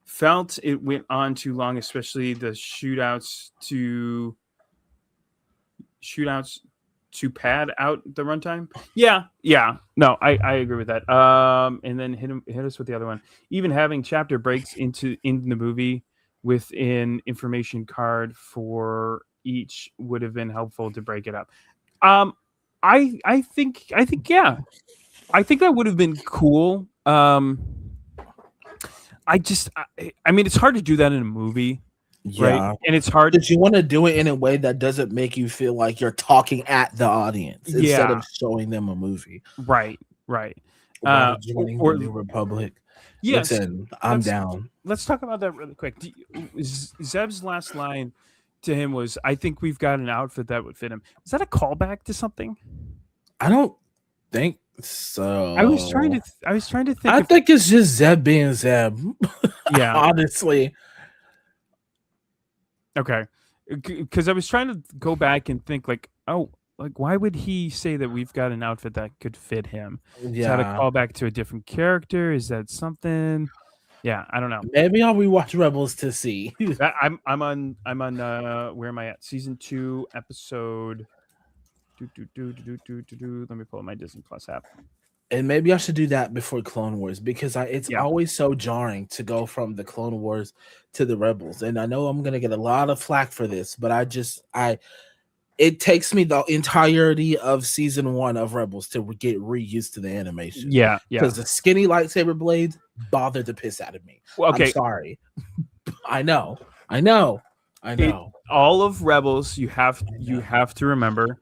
felt it went on too long, especially the shootouts to pad out the runtime. Yeah. No, I agree with that. And then hit us with the other one. Even having chapter breaks in the movie with an information card for each would have been helpful to break it up. Um, I think yeah, I think that would have been cool. I mean, it's hard to do that in a movie, right? Yeah. And it's hard. Because you want to do it in a way that doesn't make you feel like you're talking at the audience instead Yeah, of showing them a movie. right, right. Rada Or, joining the or New Republic. yes, Listen, I'm let's down. let's talk about that really quick. Zeb's last line to him was, "I think we've got an outfit that would fit him." Is that a callback to something? I don't think I so. was trying to think I if think it's just Zeb being Zeb. yeah. Honestly. Okay. Because I was trying to go back and think like, oh, like why would he say that we've got an outfit that could fit him? Is that a Yeah. callback to a different character? Is that something? Yeah, I don't know. Maybe I'll rewatch Rebels to see. I'm on where am I at? Season 2, episode let me pull up my Disney Plus app. And maybe I should do that before Clone Wars because it's Yeah. always so jarring to go from the Clone Wars to the Rebels. And I know I'm gonna get a lot of flack for this, but it takes me the entirety of season 1 of Rebels to get reused to the animation. Yeah, yeah. Because the skinny lightsaber blades bother the piss out of me. Well, okay. I'm sorry. I know. All of Rebels, you have to remember,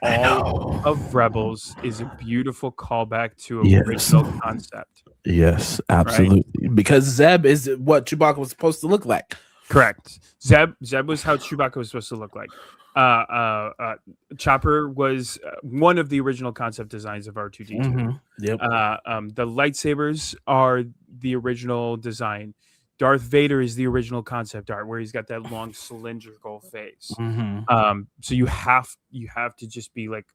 all of Rebels is a beautiful callback to a original concept. Yes, absolutely. Right? Because Zeb is what Chewbacca was supposed to look like. Correct. Zeb was how Chewbacca was supposed to look like. Chopper was one of the original concept designs of R2D2. Mm-hmm. Yep. The lightsabers are the original design. Darth Vader is the original concept art where he's got that long cylindrical face. Mm-hmm. So you have to just be like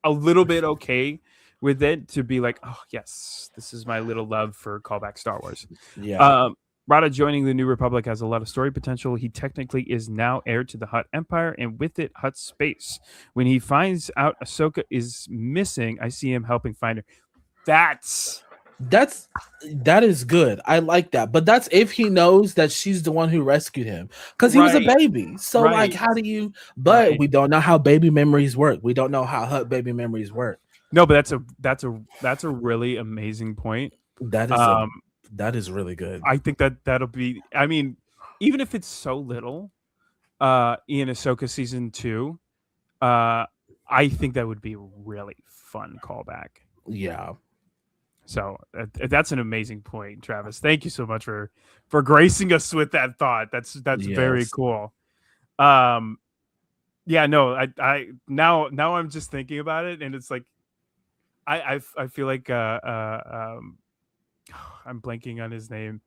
a little bit okay with it to be like, oh yes, this is my little love for callback Star Wars. Yeah. Rada joining the New Republic has a lot of story potential. He technically is now heir to the Hutt Empire and with it Hutt space. When he finds out Ahsoka is missing, I see him helping find her. That is good. I like that. But that's if he knows that she's the one who rescued him. Because he was a baby. So like how do you we don't know how baby memories work. We don't know how Hutt baby memories work. No, but that's a really amazing point. That is really good. I think that'll be, I mean, even if it's so little in Ahsoka season 2, I think that would be a really fun callback. Yeah. So that's an amazing point, Travis. Thank you so much for gracing us with that thought. That's very cool. Yeah, no, I now I'm just thinking about it, and it's like I feel like I'm blanking on his name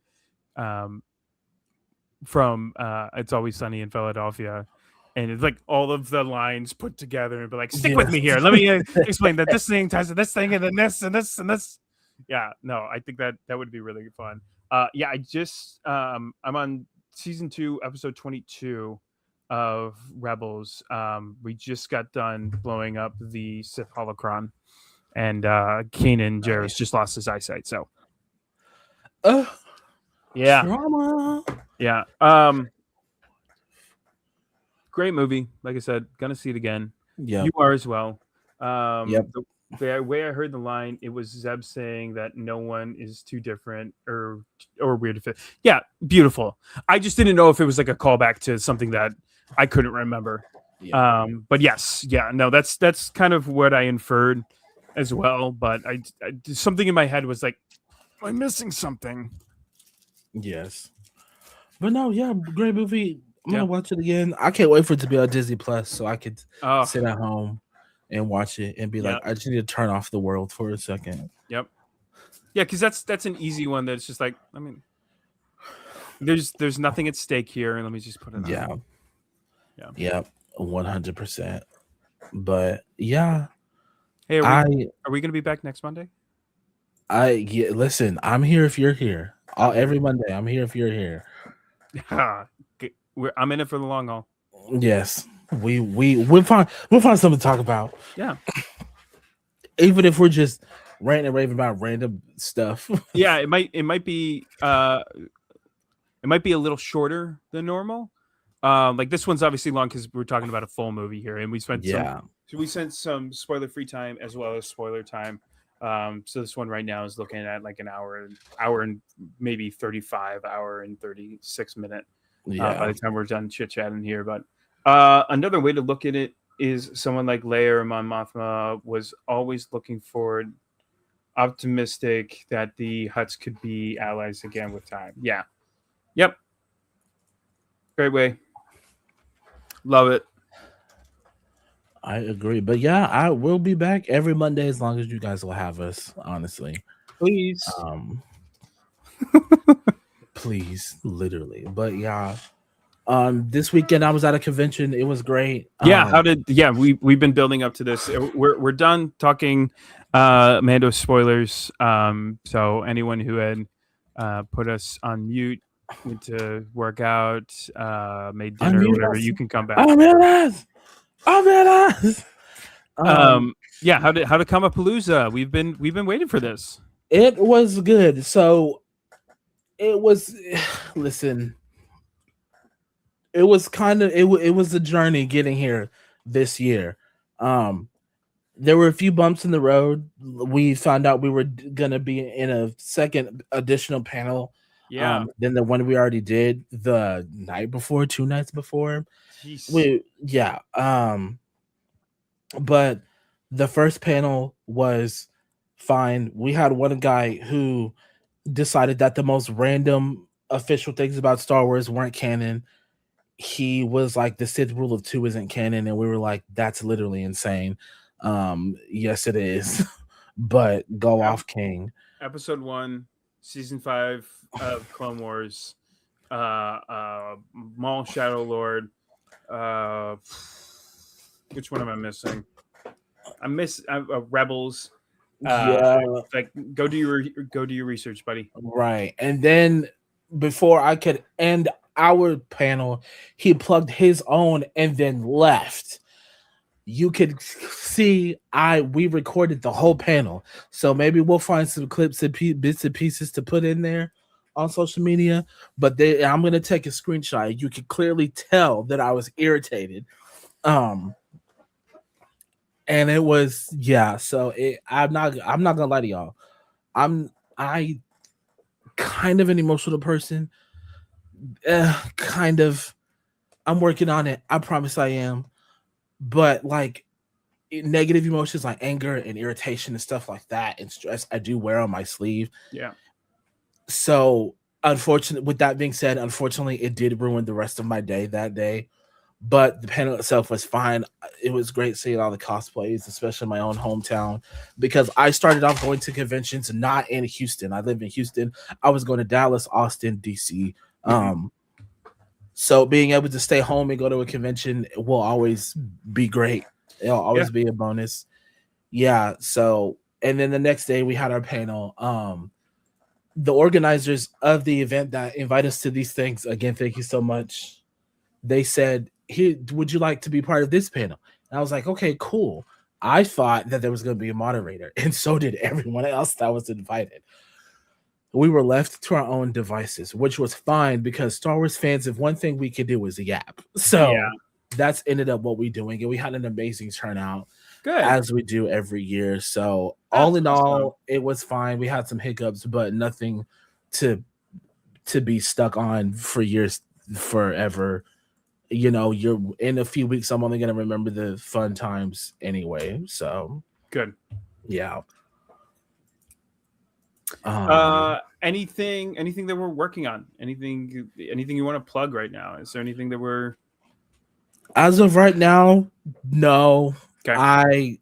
from It's Always Sunny in Philadelphia. And it's like all of the lines put together and be like, stick with me here. Let me explain that this thing ties to this thing and then this and this and this. Yeah, no, I think that would be really fun. Yeah, I just I'm on season 2, episode 22 of Rebels. We just got done blowing up the Sith holocron, and Kanan Jarrus just lost his eyesight. So, yeah, drama. Yeah. Great movie. Like I said, gonna see it again. Yeah, you are as well. Yep. The way I heard the line, it was Zeb saying that no one is too different or weird to fit. Yeah, beautiful. I just didn't know if it was like a callback to something that I couldn't remember. Yeah. But yes, yeah, no, that's kind of what I inferred as well. But I something in my head was like, am I missing something? Yes. But no, yeah, great movie. I'm gonna watch it again. I can't wait for it to be on Disney Plus so I could sit at home and watch it and be like, I just need to turn off the world for a second. Yep. Yeah, because that's an easy one. That's just like, I mean, there's nothing at stake here, and let me just put it on. Yeah, 100%. But yeah, hey, are we gonna be back next Monday? Listen, I'm here if you're here. Every Monday, I'm here if you're here. I'm in it for the long haul. Yes, we'll find something to talk about. Yeah, even if we're just ranting and raving about random stuff. Yeah, it might be a little shorter than normal, Like this one's obviously long because we're talking about a full movie here, and Yeah. we spent some spoiler free time as well as spoiler time. So this one right now is looking at like an hour and maybe 35 hour and 36 minute. By Yeah. the time we're done chit chatting here, but another way to look at it is someone like Leia or Mon Mothma was always looking forward, optimistic that the Huts could be allies again with time. Yeah. Yep. Great way. Love it. I agree. But yeah, I will be back every Monday as long as you guys will have us, honestly. Please. Um please, literally. But yeah. This weekend I was at a convention. It was great. Yeah, we've been building up to this. We're done talking Mando spoilers. So anyone who had put us on mute, went to work out, made dinner, or Unmute whatever, us. you can come back. Unmute us. Unmute us. Yeah, how to Kamapalooza? We've been waiting for this. It was good. So it was listen, it was kind of it was a journey getting here this year. There were a few bumps in the road. We found out we were gonna be in a second additional panel. Yeah. Than the one we already did the night before, 2 nights before. Jeez. But the first panel was fine. We had one guy who decided that the most random official things about Star Wars weren't canon. He was like, the Sith rule of two isn't canon, and we were like, that's literally insane. Yes, it is, but go off, King. Episode 1, season 5 of Clone Wars, Maul Shadow Lord. Which one am I missing? I miss Rebels. Yeah, like go do your research, buddy. right. And then before I could end our panel, he plugged his own and then left. You could see we recorded the whole panel, so maybe we'll find some clips and bits and pieces to put in there on social media. But I'm gonna take a screenshot. You could clearly tell that I was irritated. And it was, yeah. So I'm not gonna lie to y'all. I kind of an emotional person. Kind of. I'm working on it. I promise I am. But like negative emotions like anger and irritation and stuff like that and stress, I do wear on my sleeve. Yeah. So with that being said, unfortunately, it did ruin the rest of my day that day. But the panel itself was fine. It was great seeing all the cosplays, especially in my own hometown, because I started off going to conventions not in Houston. I live in Houston. I was going to Dallas, Austin, DC. So being able to stay home and go to a convention will always be great. It'll always be a bonus. Yeah. So, and then the next day we had our panel. The organizers of the event that invite us to these things, again, thank you so much. They said, "Here, would you like to be part of this panel?" And I was like, "Okay, cool." I thought that there was going to be a moderator, and so did everyone else that was invited. We were left to our own devices, which was fine because Star Wars fans, if one thing we could do is yap. So that's ended up what we're doing, and we had an amazing turnout. Good. As we do every year. So all in all, it was fine. We had some hiccups, but nothing to be stuck on for years, forever. You know, you're in a few weeks, I'm only going to remember the fun times anyway. So good. Yeah. Anything that we're working on? Anything you want to plug right now? Is there anything that we're, as of right now? No. Okay.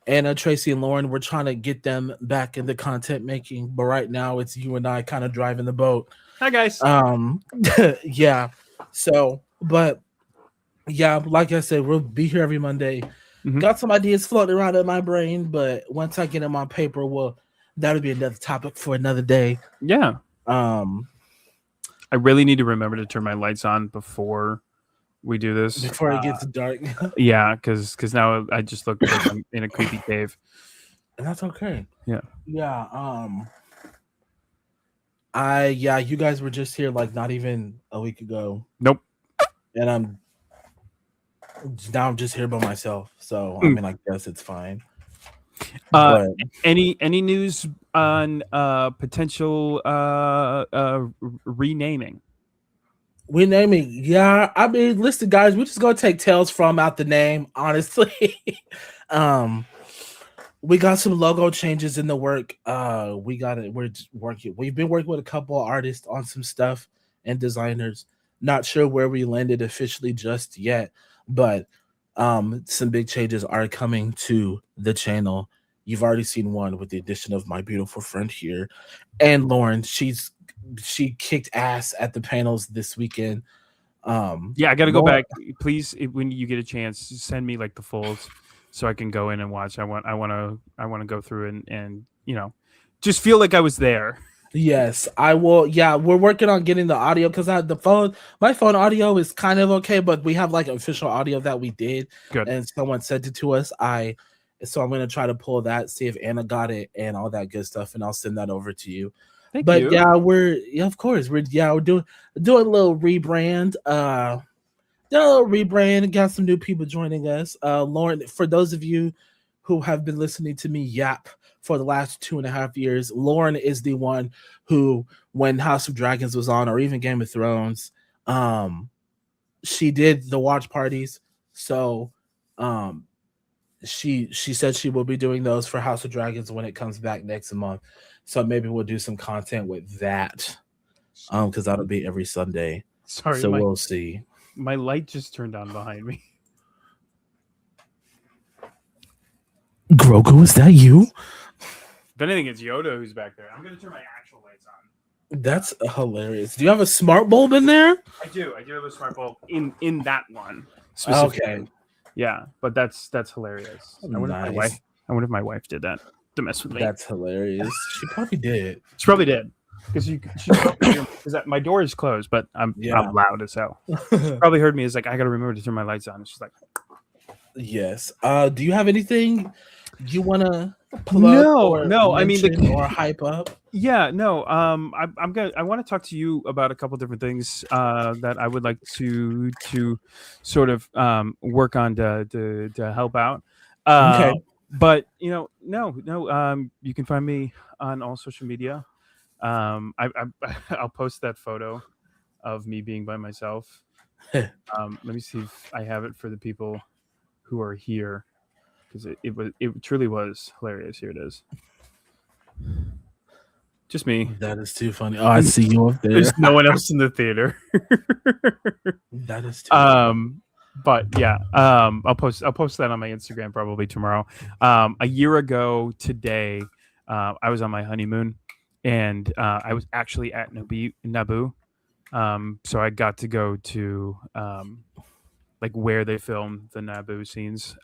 Anna, Tracy, and Lauren, we're trying to get them back into content making, but right now it's you and I kind of driving the boat. Hi guys. Yeah. So, but yeah, like I said, we'll be here every Monday. Mm-hmm. Got some ideas floating around in my brain, but once I get them on paper, that'll be another topic for another day. Yeah. I really need to remember to turn my lights on before we do this. Before it gets dark. Yeah, because now I just look like I'm in a creepy cave. And that's okay. Yeah. Yeah. Yeah, you guys were just here like not even a week ago, Nope. and I'm just here by myself. So I mean, I guess it's fine. Uh, But any news on potential renaming? we naming, yeah. I mean, listen, guys, we're just gonna take Tails from out the name, honestly. um, we got some logo changes in the work. We got it. We're just working. We've been working with a couple of artists on some stuff and designers. Not sure where we landed officially just yet, but some big changes are coming to the channel. You've already seen one with the addition of my beautiful friend here, and Lauren. She kicked ass at the panels this weekend. Yeah, I got to go Lauren, back. Please, when you get a chance, send me like the fulls so I can go in and watch. I want to go through and just feel like I was there. yes, I will. Yeah, we're working on getting the audio because my phone audio is kind of okay, but we have like official audio that we did, Good. and someone sent it to us. So I'm gonna try to pull that, see if Anna got it, and all that good stuff, and I'll send that over to you. Thank But you. yeah, of course, we're doing a little rebrand. Got some new people joining us. Lauren, for those of you who have been listening to me yap for the last 2.5 years, Lauren is the one who, when House of Dragons was on, or even Game of Thrones, she did the watch parties. So she said she will be doing those for House of Dragons when it comes back next month. So maybe we'll do some content with that. Because that'll be every Sunday. Sorry, so we'll see. My light just turned on behind me. Grogu, is that you? If anything, it's Yoda who's back there. I'm gonna turn my actual lights on. That's hilarious. Do you have a smart bulb in there? I do have a smart bulb in that one specifically. Okay. Yeah, but that's hilarious. I wonder if my wife did that to mess with me. That's hilarious. She probably did. She probably did. Because my door is closed, but I'm loud as hell. She probably heard me. It's like, I gotta remember to turn my lights on. And she's like, yes. Do you have anything you want to plug? No. I mean, or hype up. Yeah, no. I want to talk to you about a couple different things that I would like to sort of work on to help out. Okay. But no. You can find me on all social media. I'll post that photo of me being by myself. Let me see if I have it for the people who are here, because it truly was hilarious. Here it is. Just me. That is too funny. Oh, I see you up there. There's no one else in the theater. That is too funny. But yeah, I'll post that on my Instagram probably tomorrow. A year ago today, I was on my honeymoon. And I was actually at Naboo. So I got to go to like where they filmed the Naboo scenes.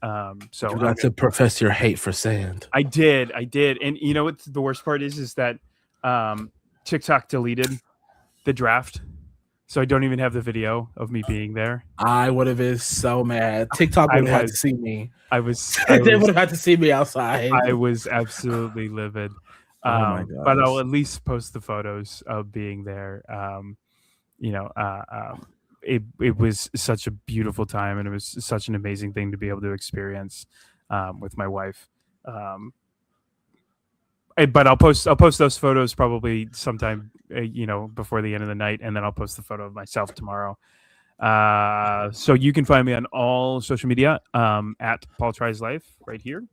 So you got to profess your hate for sand. I did. And you know what the worst part is that TikTok deleted the draft. So I don't even have the video of me being there. I would have been so mad. TikTok would have had to see me. They would have had to see me outside. I was absolutely livid. Oh my God. But I'll at least post the photos of being there. It was such a beautiful time, and it was such an amazing thing to be able to experience with my wife. But I'll post those photos probably sometime before the end of the night, and then I'll post the photo of myself tomorrow. So you can find me on all social media at Paul Tries Life right here.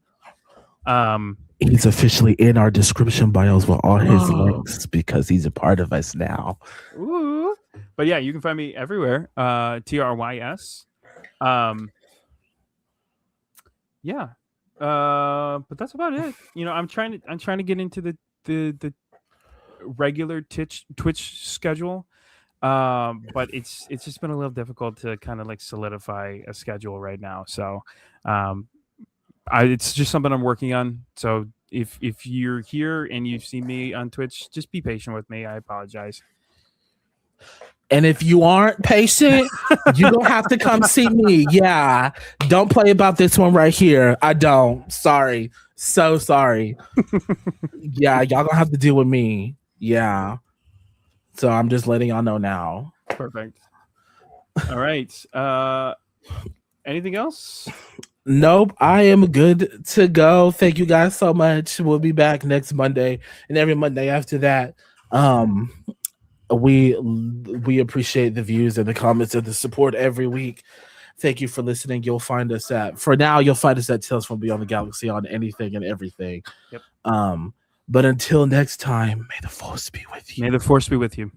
He's officially in our description bios with all his links because he's a part of us now. Ooh. But yeah, you can find me everywhere. TRYS. Yeah. But that's about it. I'm trying to get into the regular Twitch schedule. But it's just been a little difficult to kind of like solidify a schedule right now. So it's just something I'm working on. So if you're here and you've seen me on Twitch, just be patient with me. I apologize. And if you aren't patient, you're going to have to come see me. Yeah. Don't play about this one right here. I don't. Sorry. So sorry. Yeah. Y'all going to have to deal with me. Yeah. So I'm just letting y'all know now. Perfect. All right. Anything else? Nope, I am good to go. Thank you guys so much. We'll be back next Monday and every Monday after that. We appreciate the views and the comments and the support every week. Thank you for listening. You'll find us at Tales from Beyond the Galaxy on anything and everything. Yep. But until next time, may the force be with you. May the force be with you.